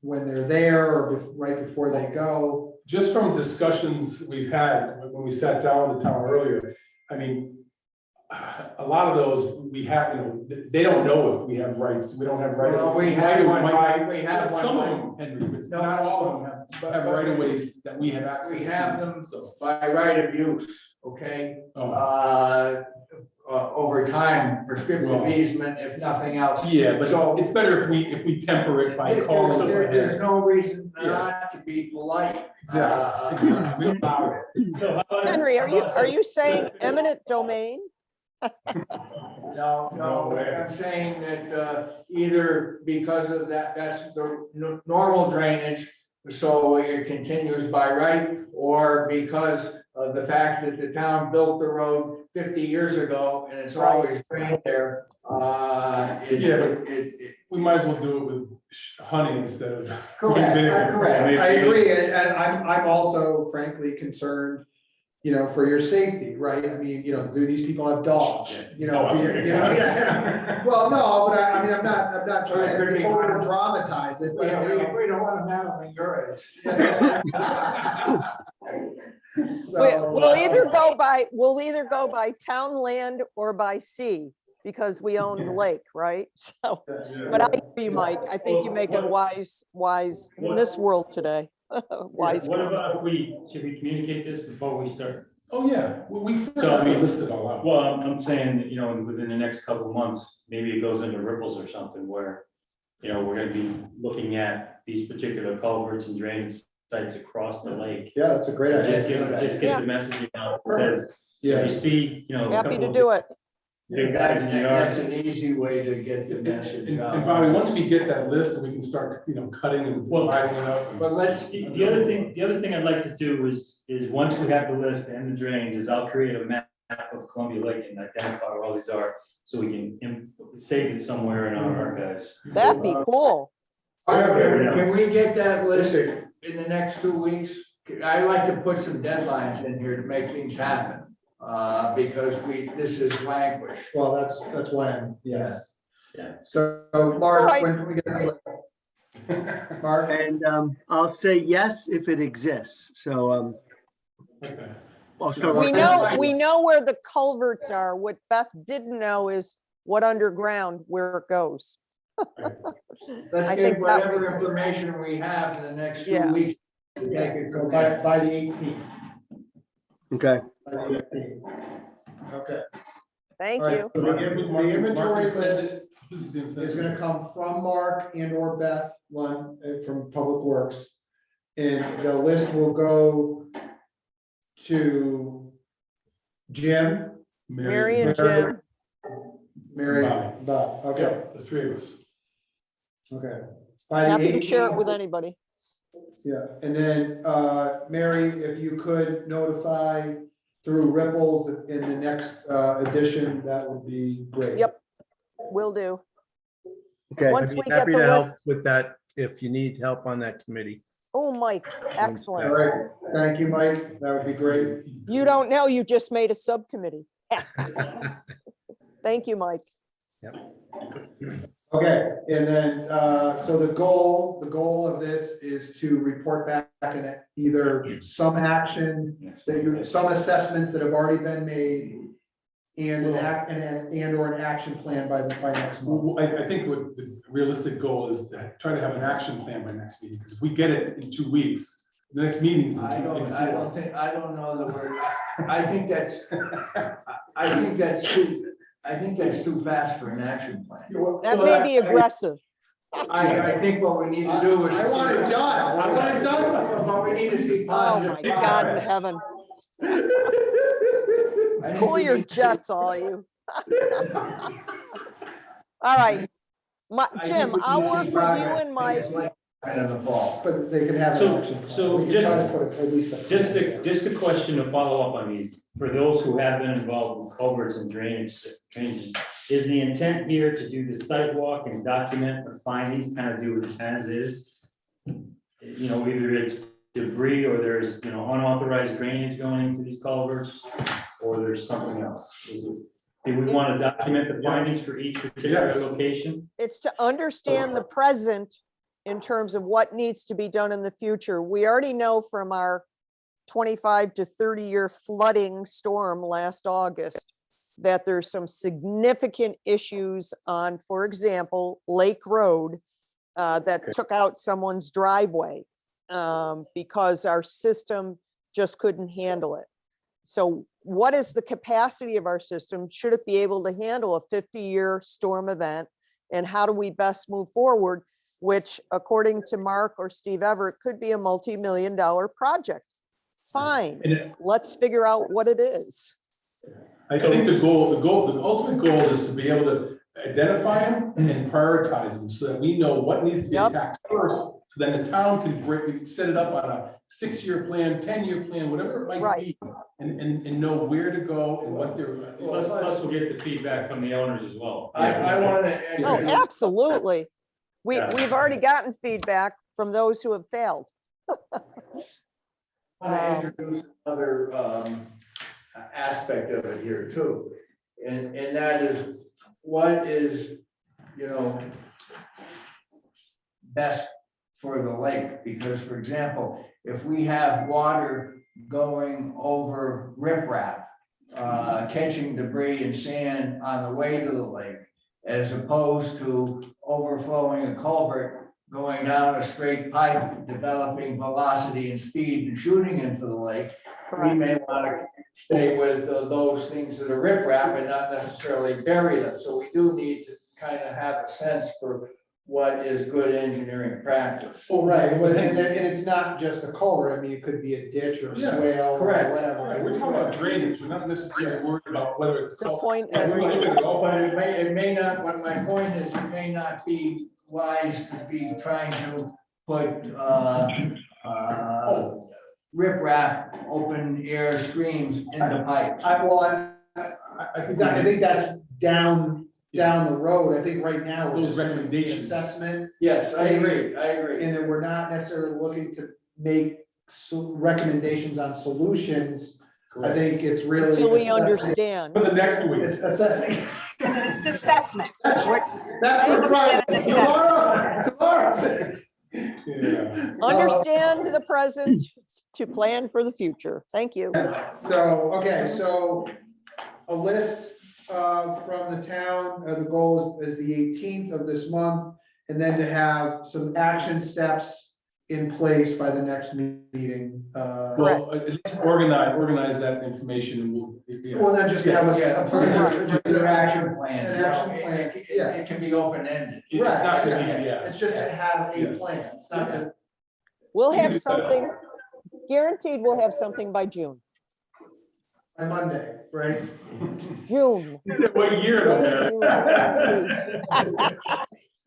when they're there, or right before they go. Just from discussions we've had when we sat down with the town earlier, I mean, a lot of those we have, they don't know if we have rights. We don't have right. Well, we have one, we have Some one. of them, Henry, but not all of them have right of ways that we have access to. We have them So, by right of use, okay? oh, Over time, prescriptive easement, if nothing else. yeah, but it's better if we temper it by calling. There's no reason not to be polite. Exactly. About it. Henry, are you saying eminent domain? No, I'm saying that either because of that's the normal drainage, so it continues by right, or because of the fact that the town built the road 50 years ago and it's always drained there. We might as well do it with honey instead of. Correct, vinegar. correct. I agree, and I'm also frankly concerned, for your safety, right? I mean, do these people have dogs? Well, no, but I'm not trying to over dramatize it, but. We don't want to meddle in your age. So, We'll either go by town land or by sea, because we own the lake, right? So, but I hear you, Mike. I think you make a wise in this world today. Wise What comment. about if should we communicate this before we start? Oh, yeah, we first So, have I to mean, list it all out. Well, I'm saying, that, within the next couple of months, maybe it goes into ripples or something where, we're gonna be looking at these particular culverts and drainage sites across the lake. Yeah, that's a great Just idea. get the message out that says, if Yeah, you see, a Happy couple to of do it. big guys in the yard. That's an easy way to get the message And out. Bobby, once we get that list, and we can start, cutting and dividing it up. But let's, The other thing I'd like to do is once we have the list and the drainage, is I'll create a map of Columbia Lake and identify where all these are, so we can save it somewhere in our archives. That'd be cool. can we get that list in the next 2 weeks? I like to put some deadlines in here to make things happen, because this is language. well, that's when, yes. Yeah. So, All Mark, right. when can we get the Mark, And I'll say yes if it exists. So Okay. I'll start. We working know, on it. we know where the culverts are. What Beth didn't know is what underground, where it goes. Let's I get think that whatever was- information we have in the next 2 Yeah. weeks. To take it from by, there. by the 18th. Okay. By the 18th. Okay. Thank All right, you. so the inventory list Who's is gonna come from Mark and or Beth, one from Public Works. And the list will go to Jim, Mary and Mary. Jim. Mary, Bobby. Bob, okay, Yeah, the three of us. okay. By the Happy to share it 18th, with anybody. yeah, and then, Mary, if you could notify through Ripples in the next, edition, that would be great. Yep. Will do. Okay. Once I'd we be get happy the to help list. with that if you need help on that committee. Oh, Mike, All excellent. right, thank you, Mike, that would be great. You don't know, you just made a subcommittee. Thank you, Mike. Okay, and then, so the goal of this is to report back in either some action some assessments that have already been made and or an action plan by next month. Well, I think what the realistic goal is to try to have an action plan by next meeting, because if we get it in 2 weeks, the next meeting. is in I two- don't, in I four. don't think, I don't know the word, I think that's, I think that's too fast for an action plan. That may be aggressive. I think what we need to do is. I want it done, I want it done. But we need to see Oh, positive. my God in heaven. I think Cool we your need to see- jets, all you. All right. I think Jim, we I'll need to see work with you progress and Mike. things like that in the fall. But they can have an So- action plan. so We can just- try to put at least a- Just a question to follow up on these, for those who have been involved with culverts and drainage, is the intent here to do the sidewalk and document or findings, kind of do it as is? Either it's debris or there's, unauthorized drainage going into these culverts, or there's something else. Do we want to document the findings for each particular Yes. location? It's to understand the present in terms of what needs to be done in the future. We already know from our 25 to 30-year flooding storm last August that there's some significant issues on, for example, Lake Road that took out someone's driveway because our system just couldn't handle it. So what is the capacity of our system? Should it be able to handle a 50-year storm event? And how do we best move forward? Which, according to Mark or Steve Everett, could be a multi-million-dollar project. Fine, And let's figure out what it is. I think the ultimate goal is to be able to identify them and prioritize them so that we know what needs to be Yep. attacked first. So then the town can set it up on a 6-year plan, 10-year plan, whatever it might Right. be. And know where to go and what they're. Plus we'll get the feedback from the owners as well. I want Oh, to. absolutely. Yeah. We've already gotten feedback from those who have failed. Want to introduce another aspect of it here too. And that is, what is, best for the lake? Because, for example, if we have water going over riprap, catching debris and sand on the way to the lake, as opposed to overflowing a culvert going down a straight pipe, developing velocity and speed and shooting into the lake. We may want to stay with those things that are riprap and not necessarily bury them. So we do need to kind of have a sense for what is good engineering practice. Well, right, well, and it's not just a culvert, I mean, it could be a ditch or a Yeah, swale or correct. whatever. Right, we're talking about drainage, we're not necessarily worried about whether it's. Good point, Yeah, we look at it all. But it may not, what my point is, it may not be wise to be trying to put, riprap, open air streams into pipes. I think I think that's down the road, I think right now. we're Those just doing the recommendations. Assessment, Yes, I agree, and then we're not necessarily looking to make recommendations on solutions. I think it's really. Until we assessing- understand. For the next week. It's assessing. It's assessment. That's for Friday, tomorrow. Yeah. Understand the present to plan for the future. Thank you. So, okay, so a list from the town, the goal is the 18th of this month. And then to have some action steps in place by the next meeting. Well, at least organize that information and we'll. Yeah. Well, then just to have a plan. Your action plans, An you know, action plan, yeah. it can be open-ended. It's not gonna be, Right, yeah. It's just to have a Yes. plan, it's not to. We'll have something, guaranteed we'll have something by June. By Monday, right? June. You said what year?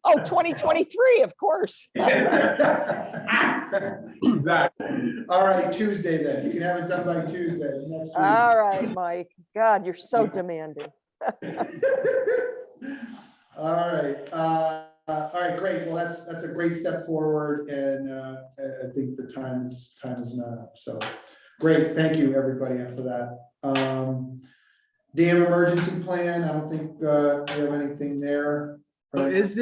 Oh, 2023, of course. Exactly. All right, Tuesday then, you can have it done by Tuesday, next week. All right, Mike. God, you're so demanding. All right, great, well, that's a great step forward, and I think the time is not up, so, great, thank you, everybody, for that. Dam emergency plan, I don't think we have anything there. right? Is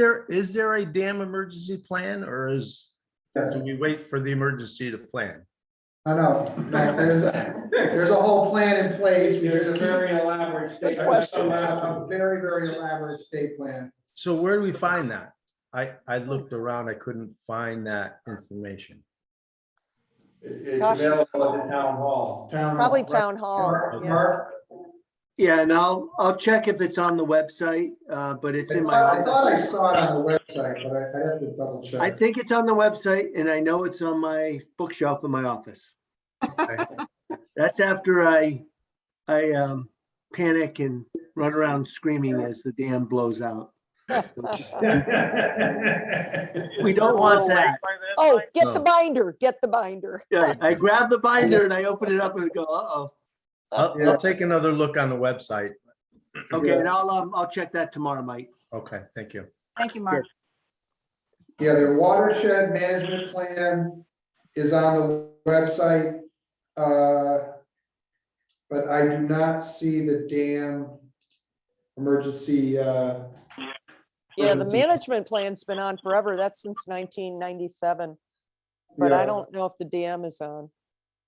there a dam emergency plan, or do we wait for the emergency to plan? I know, no, there's a whole plan in place. We There's just a keep very elaborate state. a very, very elaborate state plan. So where do we find that? I looked around, I couldn't find that information. It's Gosh. available at the town hall. Probably town hall. Yeah. Mark? Yeah, and I'll check if it's on the website, but it's in my I thought I office. saw it on the website, but I have to double check. I think it's on the website, and I know it's on my bookshelf in my office. That's after I panic and run around screaming as the dam blows out. We don't want that. Oh, get No. the binder, get the binder. Yeah, I grab the binder and I open it up and go, uh-oh. I'll take another look on the website. Okay, and I'll check that tomorrow, Mike. Okay, thank you. Thank you, Mark. Yeah, their watershed management plan is on the website. But I do not see the dam emergency. Yeah, the management plan's been on forever. That's since 1997. But I don't know if the dam is on.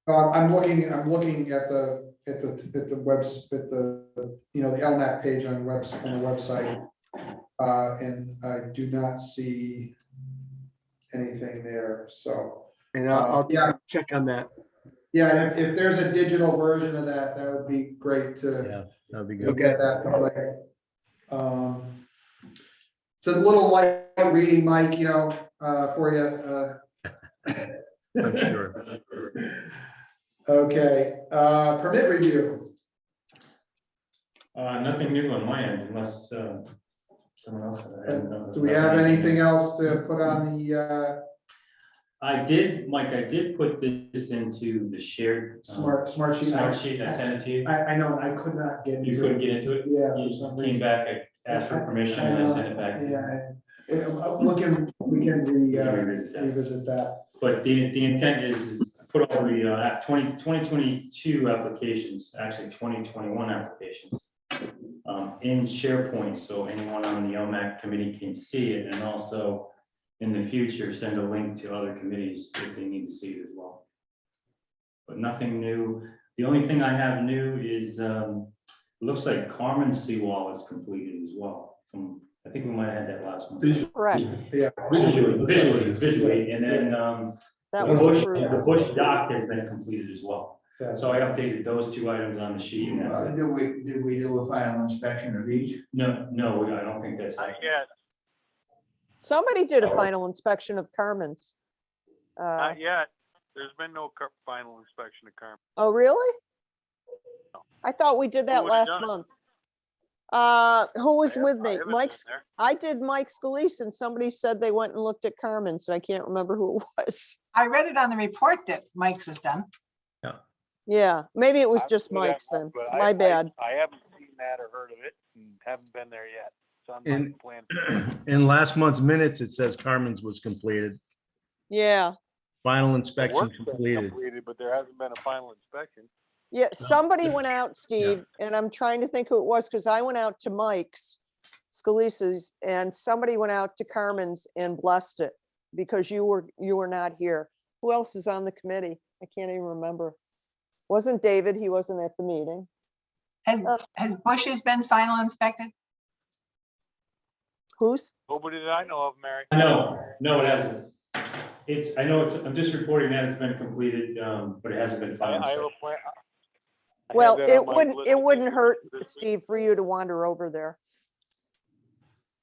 I'm looking at the LMAC page on the website. And I do not see anything there, so. And I'll Yeah. check on that. Yeah, and if there's a digital version of that, that would be great to Yeah, that'd be look good. at that to play. It's a little light reading, Mike, for you. I'm sure. Okay, permit review. Nothing new on my end unless someone else. Do we have anything else to put on the I did, Mike, I did put this into the shared. smart sheet? Smart sheet, I sent it to you. I know, I could not get into You it. couldn't get into it? Yeah, You for some came reason. back, I asked for permission and I sent it back. to you. We can revisit that. revisit that. But the intent is put all the 2022 applications, actually 2021 applications in SharePoint, so anyone on the LMAC committee can see it, and also in the future, send a link to other committees if they need to see it as well. But nothing new. The only thing I have new is, it looks like Carmen's seawall is completed as well. I think we might have had that last month. Correct. Visually, and then, That the was bush, approved. the bush dock has been completed as well. Yeah. So I updated those two items on the sheet, and that's it. Did we do a final inspection of each? No, I don't think that's. Not yet, Somebody did a final inspection of Carmen's. not yet. There's been no final inspection of Carmen. Oh, really? I thought we did that Who would've last done it? month. Who was with I me? haven't been Mike's, there. I did Mike Scalise and somebody said they went and looked at Carmen's. I can't remember who it was. I read it on the report that Mike's was done. Yeah, maybe it was I just would have- Mike's then. but My bad. I haven't seen that or heard of it and haven't been there yet. It's on my And- plan. In last month's minutes, it says Carmen's was completed, Yeah, final The inspection work's been completed. completed, but there hasn't been a final inspection. yeah, somebody went out, Steve, and I'm trying to think who it was, because I went out to Mike's, Scalise's, and somebody went out to Carmen's and blessed it, because you were not here. Who else is on the committee? I can't even remember. Wasn't David, he wasn't at the meeting. Has bushes been final inspected? Who's? Nobody that I know of, Mary. No, it hasn't. I'm just reporting that it's been completed, but it hasn't been I have final. a plan. I have Well, that it on my wouldn't, list it of wouldn't things hurt, this week. Steve, for you to wander over there.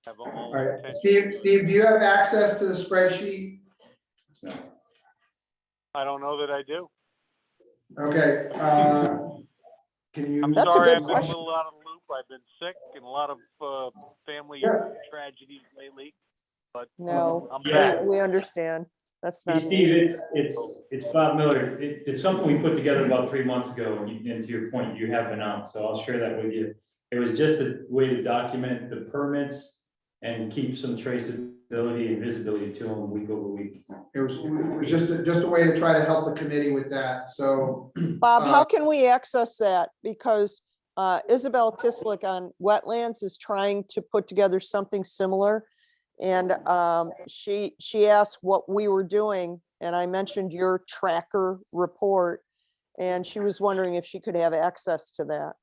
Have a All whole right, attention. Steve, do you have access to the spreadsheet? No. I don't know that I do. Okay, can you? I'm That's a sorry, good I've been a question. little out of the loop. I've been sick and a lot of family Yeah. tragedies lately, but No, I'm Yeah. back. we understand. That's Hey, not. Steve, it's Bob Miller. It's something we put together about 3 months ago, and to your point, you have been out, so I'll share that with you. It was just a way to document the permits and keep some traceability and visibility to them week over week. It was just a way to try to help the committee with that, so. Bob, how uh, can we access that? Because Isabel Tislick on wetlands is trying to put together something similar. And she asked what we were doing, and I mentioned your tracker report. And she was wondering if she could have access to that.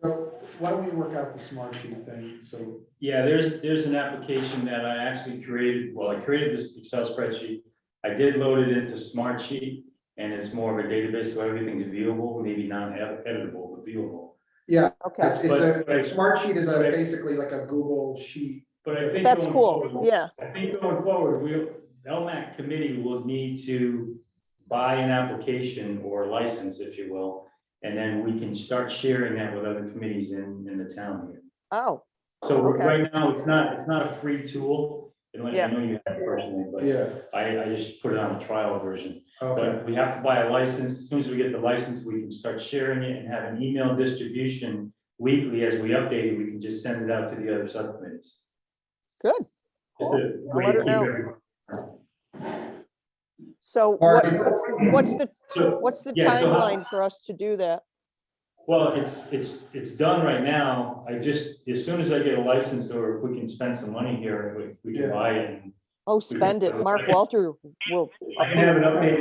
So why don't we work out the smart sheet thing, so. Yeah, there's an application that I actually created. Well, I created this Excel spreadsheet. I did load it into Smartsheet, and it's more of a database, so everything's viewable, maybe non-editable, but viewable. Yeah, Okay, it's smart sheet is basically like a Google sheet. But I think that's going cool. forward- Yeah, I think going forward, LMAC committee will need to buy an application or license, if you will. And then we can start sharing that with other committees in the town here. oh, So Okay. right now, it's not a free tool. And I Yeah. know you have it personally, but Yeah, I just put it on a trial version. okay, But we have to buy a license. As soon as we get the license, we can start sharing it and have an email distribution weekly as we update it. We can just send it out to the other subcommittees. good. Just Cool. a I'll way let to her keep know. everyone- So Mark, what's the So, yeah, so how- timeline for us to do that? Well, it's done right now. I just, as soon as I get a license, or if we can spend some money here, we can Yeah. buy it. And Oh, spend it. Mark Walter will. I can have it updated.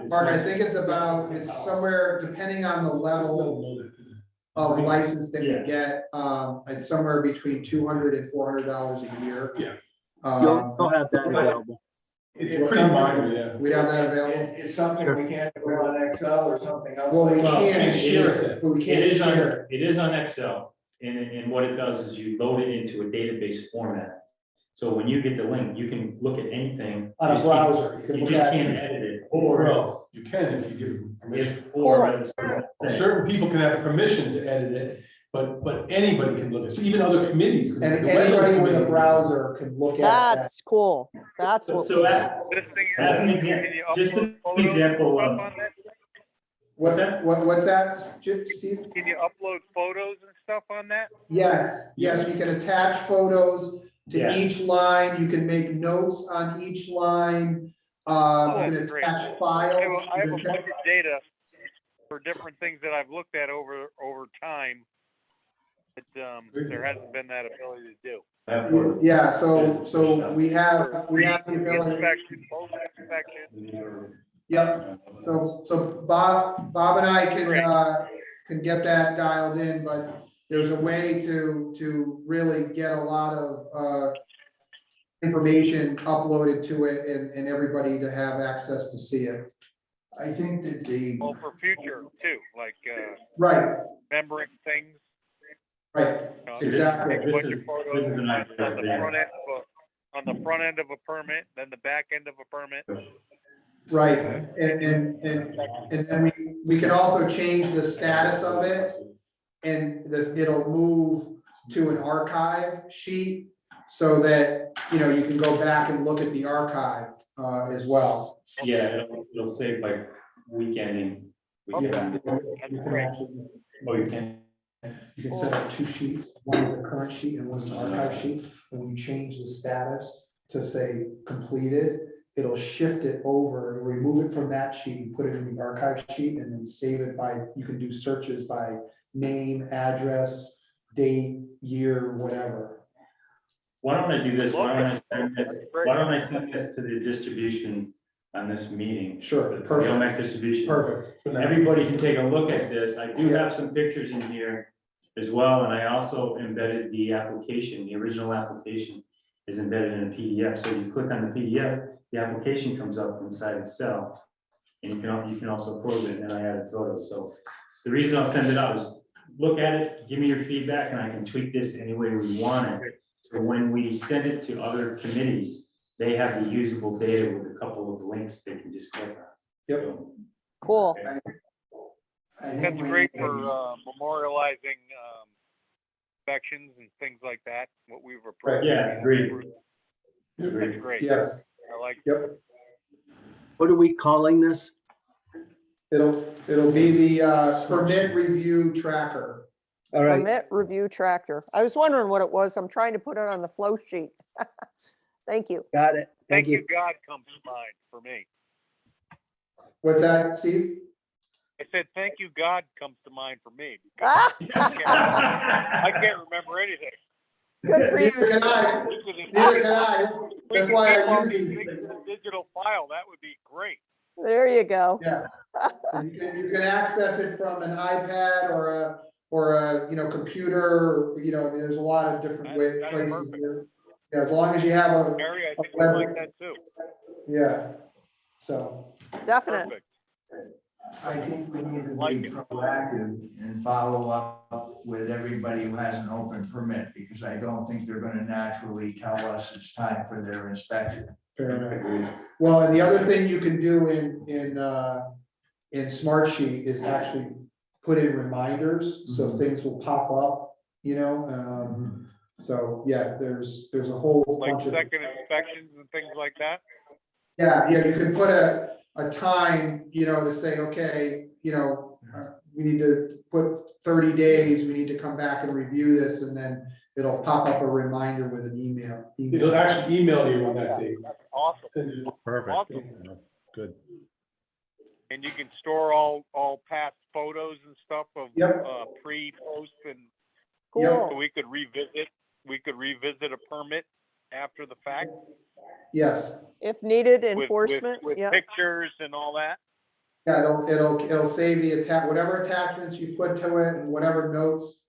Mark, I think it's somewhere, depending on the level of license that you Yeah. get, it's somewhere between $200 and $400 a year. Yeah. You'll have that available. It's pretty minor, yeah. We'd have that available. It's something we can't do on Excel or something else. Well, we like that. Well, can it share is- it, but we It can't is on, share it. it is on Excel, and what it does is you load it into a database format. So when you get the link, you can look at anything. On a just can't- browser, you can You look just at can't it. edit it, or Well, you can if you give them permission. Certain Certain people can have permission to edit it, but anybody can look at it. So even other committees. can- And the wetlands anybody with committee a can- browser can look at that. That's cool. That's what. So that, This thing, as an can example, you just upload an photos and example stuff of, on that? what's that? What's that, Steve? Can you upload photos and stuff on that? Yes, you can attach photos to Yeah. each line, you can make notes on each line, you can that's great. attach I files. have you a can bunch of data for different things that I've looked at over time. But there hasn't been that ability to do. Yeah, so we have the ability, Inspection, post inspection. yep, so Bob and I can get that dialed in, but there's a way to really get a lot of, information uploaded to it and everybody to have access to see it. I think that the, Well, for future too, like, Right, remembering things. right, See, this- exactly. Take a bunch of this photos is an idea on the there. front end, on the front end of a permit, then the back end of a permit. Right, and then we can also change the status of it. And it'll move to an archive sheet so that, you know, you can go back and look at the archive, as well. Yeah, it'll save like weekending. Okay. Weekend. That's great. Oh, you can. You can set up two sheets, one is a current sheet and one is an archive sheet, and when you change the status to say completed, it'll shift it over, remove it from that sheet and put it in the archive sheet and then save it by, you can do searches by name, address, date, year, whatever. Why don't I do this? Why don't I send this to the distribution on this meeting? Sure, The perfect. LMAC distribution. Perfect. Everybody can take a look at this. I do have some pictures in here as well, and I also embedded the application, the original application is embedded in a PDF. So you click on the PDF, the application comes up inside Excel. And you can also close it, and I added photos. So the reason I'll send it out is look at it, give me your feedback, and I can tweak this any way we want it. So when we send it to other committees, they have the usable data with a couple of links they can just click on. Yep. Cool. I think That's we great need for to- memorializing inspections and things like that, what we've approved. Yeah, agreed. That's great. Yes, I like, yep. What are we calling this? It'll be the permit review tracker. All right, Permit review tractor. I was wondering what it was. I'm trying to put it on the flow sheet. Thank you. got it. thank you, God comes to mind for me. What's that, Steve? I said, thank you, God comes to mind for me. Because I can't remember anything. Good for you. Neither can I. We could- Neither can I. we That's could why keep I all use these these things things. in a digital file. That would be great. There you go. Yeah. And you can access it from an iPad or a, you know, computer, you know, there's a lot of different That's places. perfect. There. Yeah, as long as you have a, Mary, I think web- you like that too. yeah, so. Definite. Perfect. I think we need to Like be it. proactive and follow up with everybody who has an open permit, because I don't think they're gonna naturally tell us it's time for their inspection. Fair enough. Well, and the other thing you can do in Smartsheet is actually put in reminders, so things will pop up, you know, so, yeah, there's a whole Like bunch of. second inspections and things like that. Yeah, you can put a time, you know, to say, okay, you know, we need to put 30 days, we need to come back and review this, and then it'll pop up a reminder with an email. It'll actually email you on that date. That's awesome. Perfect. Awesome. Good. And you can store all past photos and stuff of Yep. pre-post, and Cool. so we could revisit a permit after the fact. Yes, If needed, with- enforcement. With Yeah. pictures and all that. yeah, it'll save the whatever attachments you put to it and whatever notes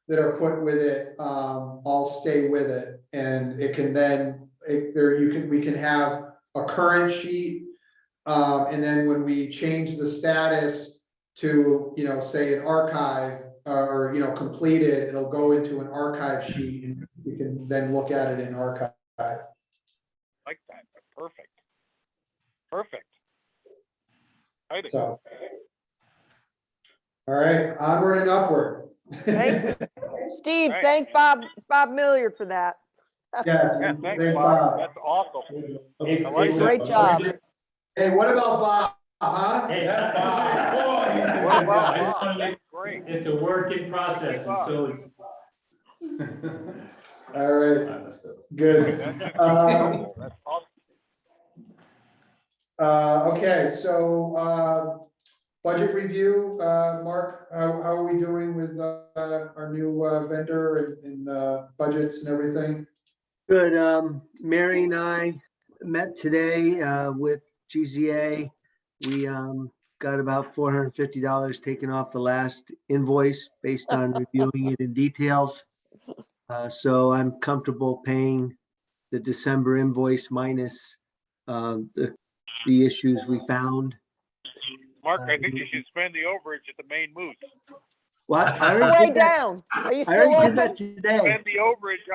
that are put with it, all stay with it, and it can then, we can have a current sheet. And then when we change the status to, you know, say an archive, or, you know, completed, it'll go into an archive sheet, and we can then look at it in archive. Like that. Perfect. Perfect. Exciting. So. All right, onward and upward. Thank Steve, Right. thank Bob Milliard for that. Yes, Yeah, thanks, Bob. That's awesome. It's- I like it's- that. Great job. Hey, what about Bob, huh? Hey, What about I just Bob? wanna make- That's great. It's a work in process Keep up. until it's. All right, Let's go. good. That's awesome. Okay, so, budget review, Mark, how are we doing with, our new, vendor and, budgets and everything? Good. Mary and I met today with GZA. We got about $450 taken off the last invoice based on reviewing it in details. So I'm comfortable paying the December invoice minus the issues we found. Mark, I think you should spend the overage at the main moose. What? I Way already did that. down. Are you I still already did that open? today. Spend the overage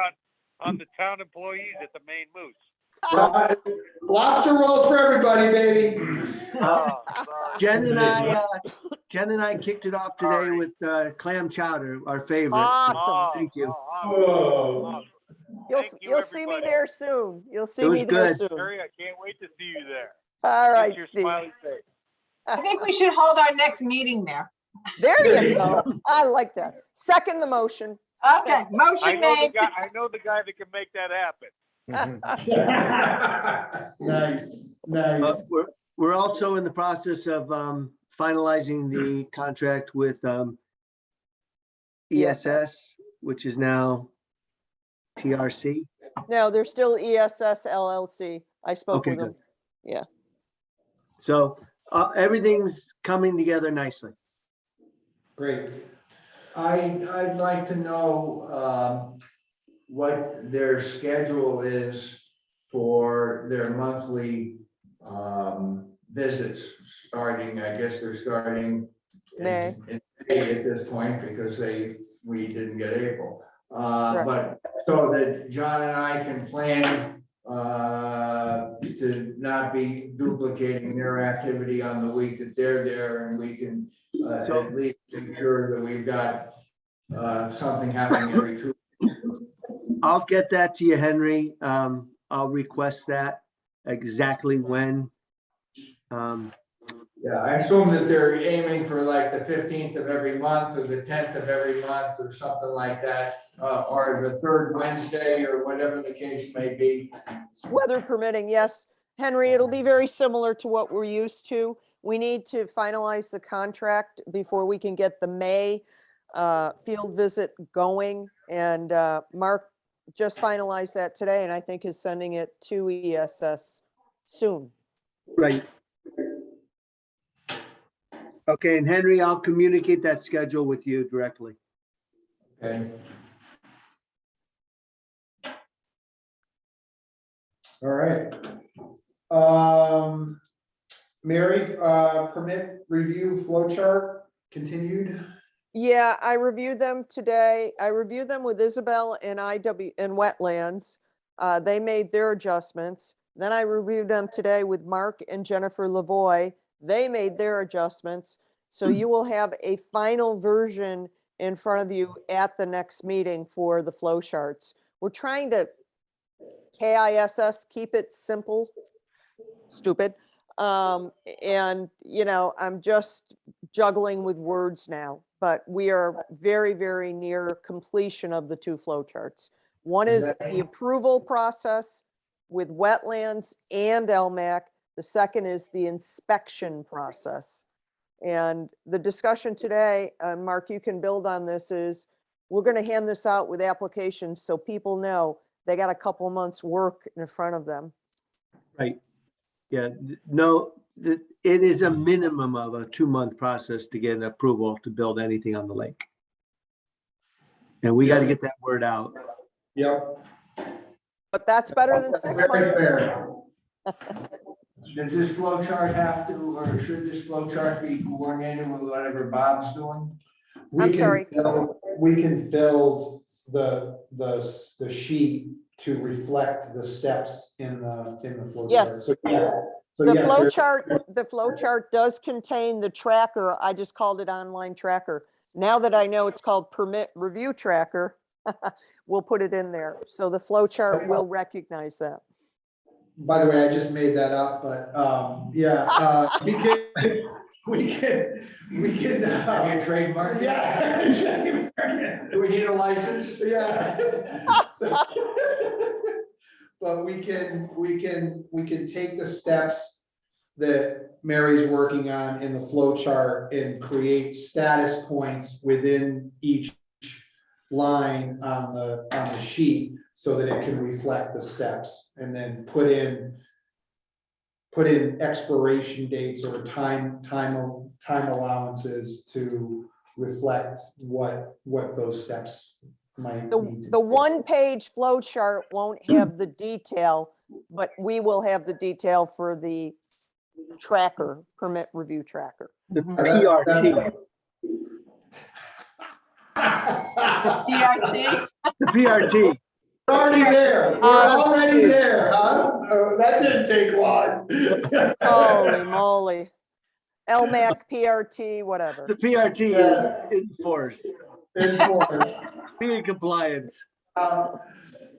on the town employees at the main moose. Lobster rolls for everybody, baby. Oh, sorry. Jen and I kicked it off today with clam chowder, our favorite. So Awesome. Thank you. Whoa. Thank you, You'll see me everybody. there soon. You'll see It was me there good. soon. Harry, I can't wait to see you there. All Get right, your Steve. smiley face. I think we should hold our next meeting there. There you go. I like that. Second the motion. Okay, I motion know the made. guy. I know the guy that can make that happen. Nice, nice. We're also in the process of finalizing the contract with ESS, which is now TRC. No, they're still ESS LLC. I spoke Okay, with them. good. Yeah. So everything's coming together nicely. Great. I'd like to know what their schedule is for their monthly visits, starting, I guess they're starting May. in May at this point because we didn't get April. Correct. But so that John and I can plan to not be duplicating their activity on the week that they're there, and we can at least make sure that we've got something happening every 2 weeks. I'll get that to you, Henry. I'll request that exactly when. Yeah, I assume that they're aiming for like the 15th of every month or the 10th of every month or something like that, or the third Wednesday or whatever the case may be. Weather permitting, yes. Henry, it'll be very similar to what we're used to. We need to finalize the contract before we can get the May field visit going. And Mark just finalized that today and I think is sending it to ESS soon. Right. Okay, and Henry, I'll communicate that schedule with you directly. Okay. All right. Mary, permit review flowchart continued. Yeah, I reviewed them today. I reviewed them with Isabel and IW and Wetlands. They made their adjustments. Then I reviewed them today with Mark and Jennifer Lavoie. They made their adjustments. So you will have a final version in front of you at the next meeting for the flow charts. We're trying to KISS, keep it simple, stupid. And, you know, I'm just juggling with words now, but we are very, very near completion of the 2 flow charts. One is the approval process with wetlands and LMAC. The second is the inspection process. And the discussion today, Mark, you can build on this, is we're going to hand this out with applications so people know they got a couple months work in front of them. Right. Yeah, no, it is a minimum of a 2-month process to get an approval to build anything on the lake. And we got to get that word out. Yep. But that's better than 6 Very months. fair. Does this flow chart have to, or should this flow chart be coordinated with whatever Bob's doing? I'm sorry. We can build the sheet to reflect the steps in the flow chart. Yes. So yes. So The yes, flow chart does contain the tracker. I just called it online tracker. Now that I know it's called permit review tracker, we'll put it in there. So the flow chart will recognize that. By the way, I just made that up, but yeah, we can. Have you trademarked? Yeah. Do we need a license? Yeah. So- But we can take the steps that Mary's working on in the flow chart and create status points within each line on the sheet so that it can reflect the steps, and then put in put in expiration dates or time allowances to reflect what those steps might need to The be. one-page flow chart won't have the detail, but we will have the detail for the tracker, permit review tracker. The PRT, PRT, the PRT. Already there, we're already there, huh? Oh, that didn't take long. Holy moly. LMAC, PRT, whatever. The PRT is in force, In force. be in compliance. I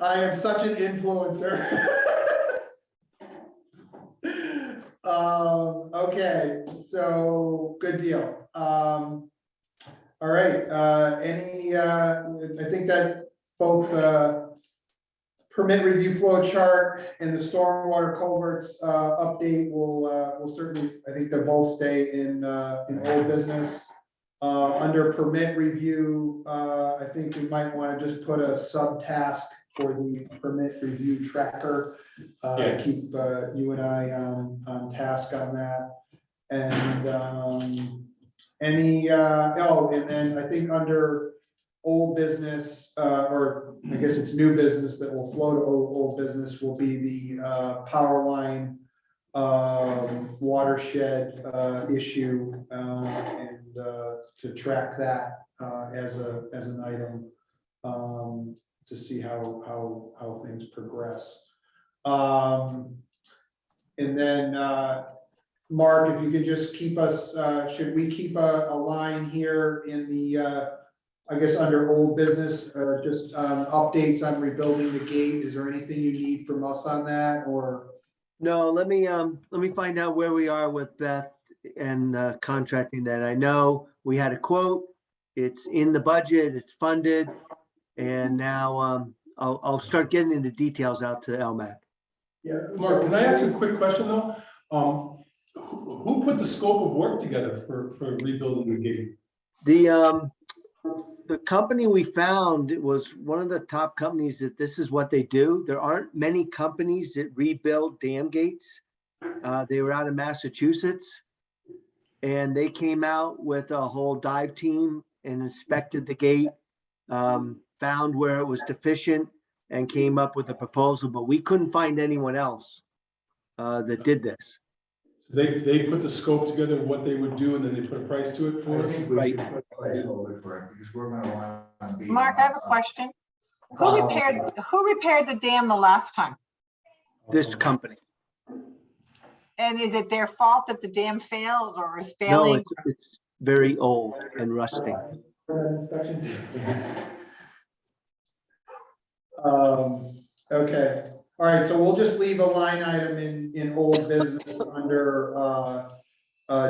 am such an influencer. Okay, so good deal. All right, I think that both, permit review flow chart and the stormwater culverts, update will certainly, I think they'll both stay in old business. Under permit review, I think we might want to just put a subtask for the permit review tracker. Yeah. Keep you and I on task on that. And and then I think under old business, or I guess it's new business that will flow to old business will be the power line watershed issue, and to track that as an item, to see how things progress. And then Mark, if you could just keep us, should we keep a line here in the I guess under old business, just updates on rebuilding the gate? Is there anything you need from us on that, or? No, let me find out where we are with Beth and contracting that. I know we had a quote, it's in the budget, it's funded, and now I'll start getting into details out to LMAC. Yeah, Mark, can I ask a quick question though? Who put the scope of work together for rebuilding the gate? The company we found was one of the top companies that this is what they do. There aren't many companies that rebuild dam gates. They were out of Massachusetts, and they came out with a whole dive team and inspected the gate, found where it was deficient, and came up with a proposal, but we couldn't find anyone else that did this. They put the scope together of what they would do, and then they put a price to it for us? Right. Because we're gonna want to be. Mark, I have a question. Who repaired the dam the last time? This company. And is it their fault that the dam failed or is No, failing? it's very old and rusting. Okay, all right, so we'll just leave a line item in old business under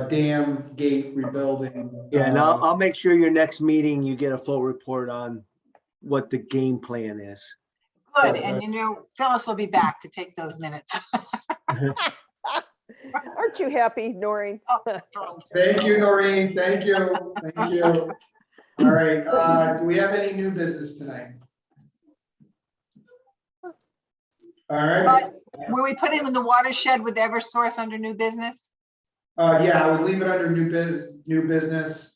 dam gate rebuilding. Yeah, and I'll make sure your next meeting, you get a full report on what the game plan is. Good, and you know, Phyllis will be back to take those minutes. Aren't you happy, Noreen? Thank you, Noreen, thank you, thank you. All right, do we have any new business tonight? All right. Were we putting in the watershed with Eversource under new business? Yeah, I would leave it under new business,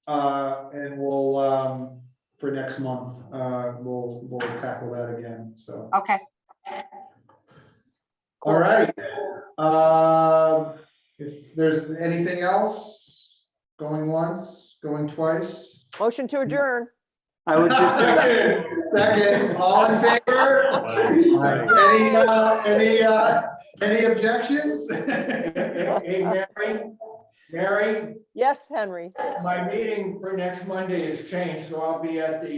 and we'll, for next month, we'll tackle that again, so. Okay. All right. If there's anything else, going once, going twice. Motion to adjourn. I would just, Second, all in favor? Any objections? Hey, Mary, Yes, Henry. my meeting for next Monday has changed, so I'll be at the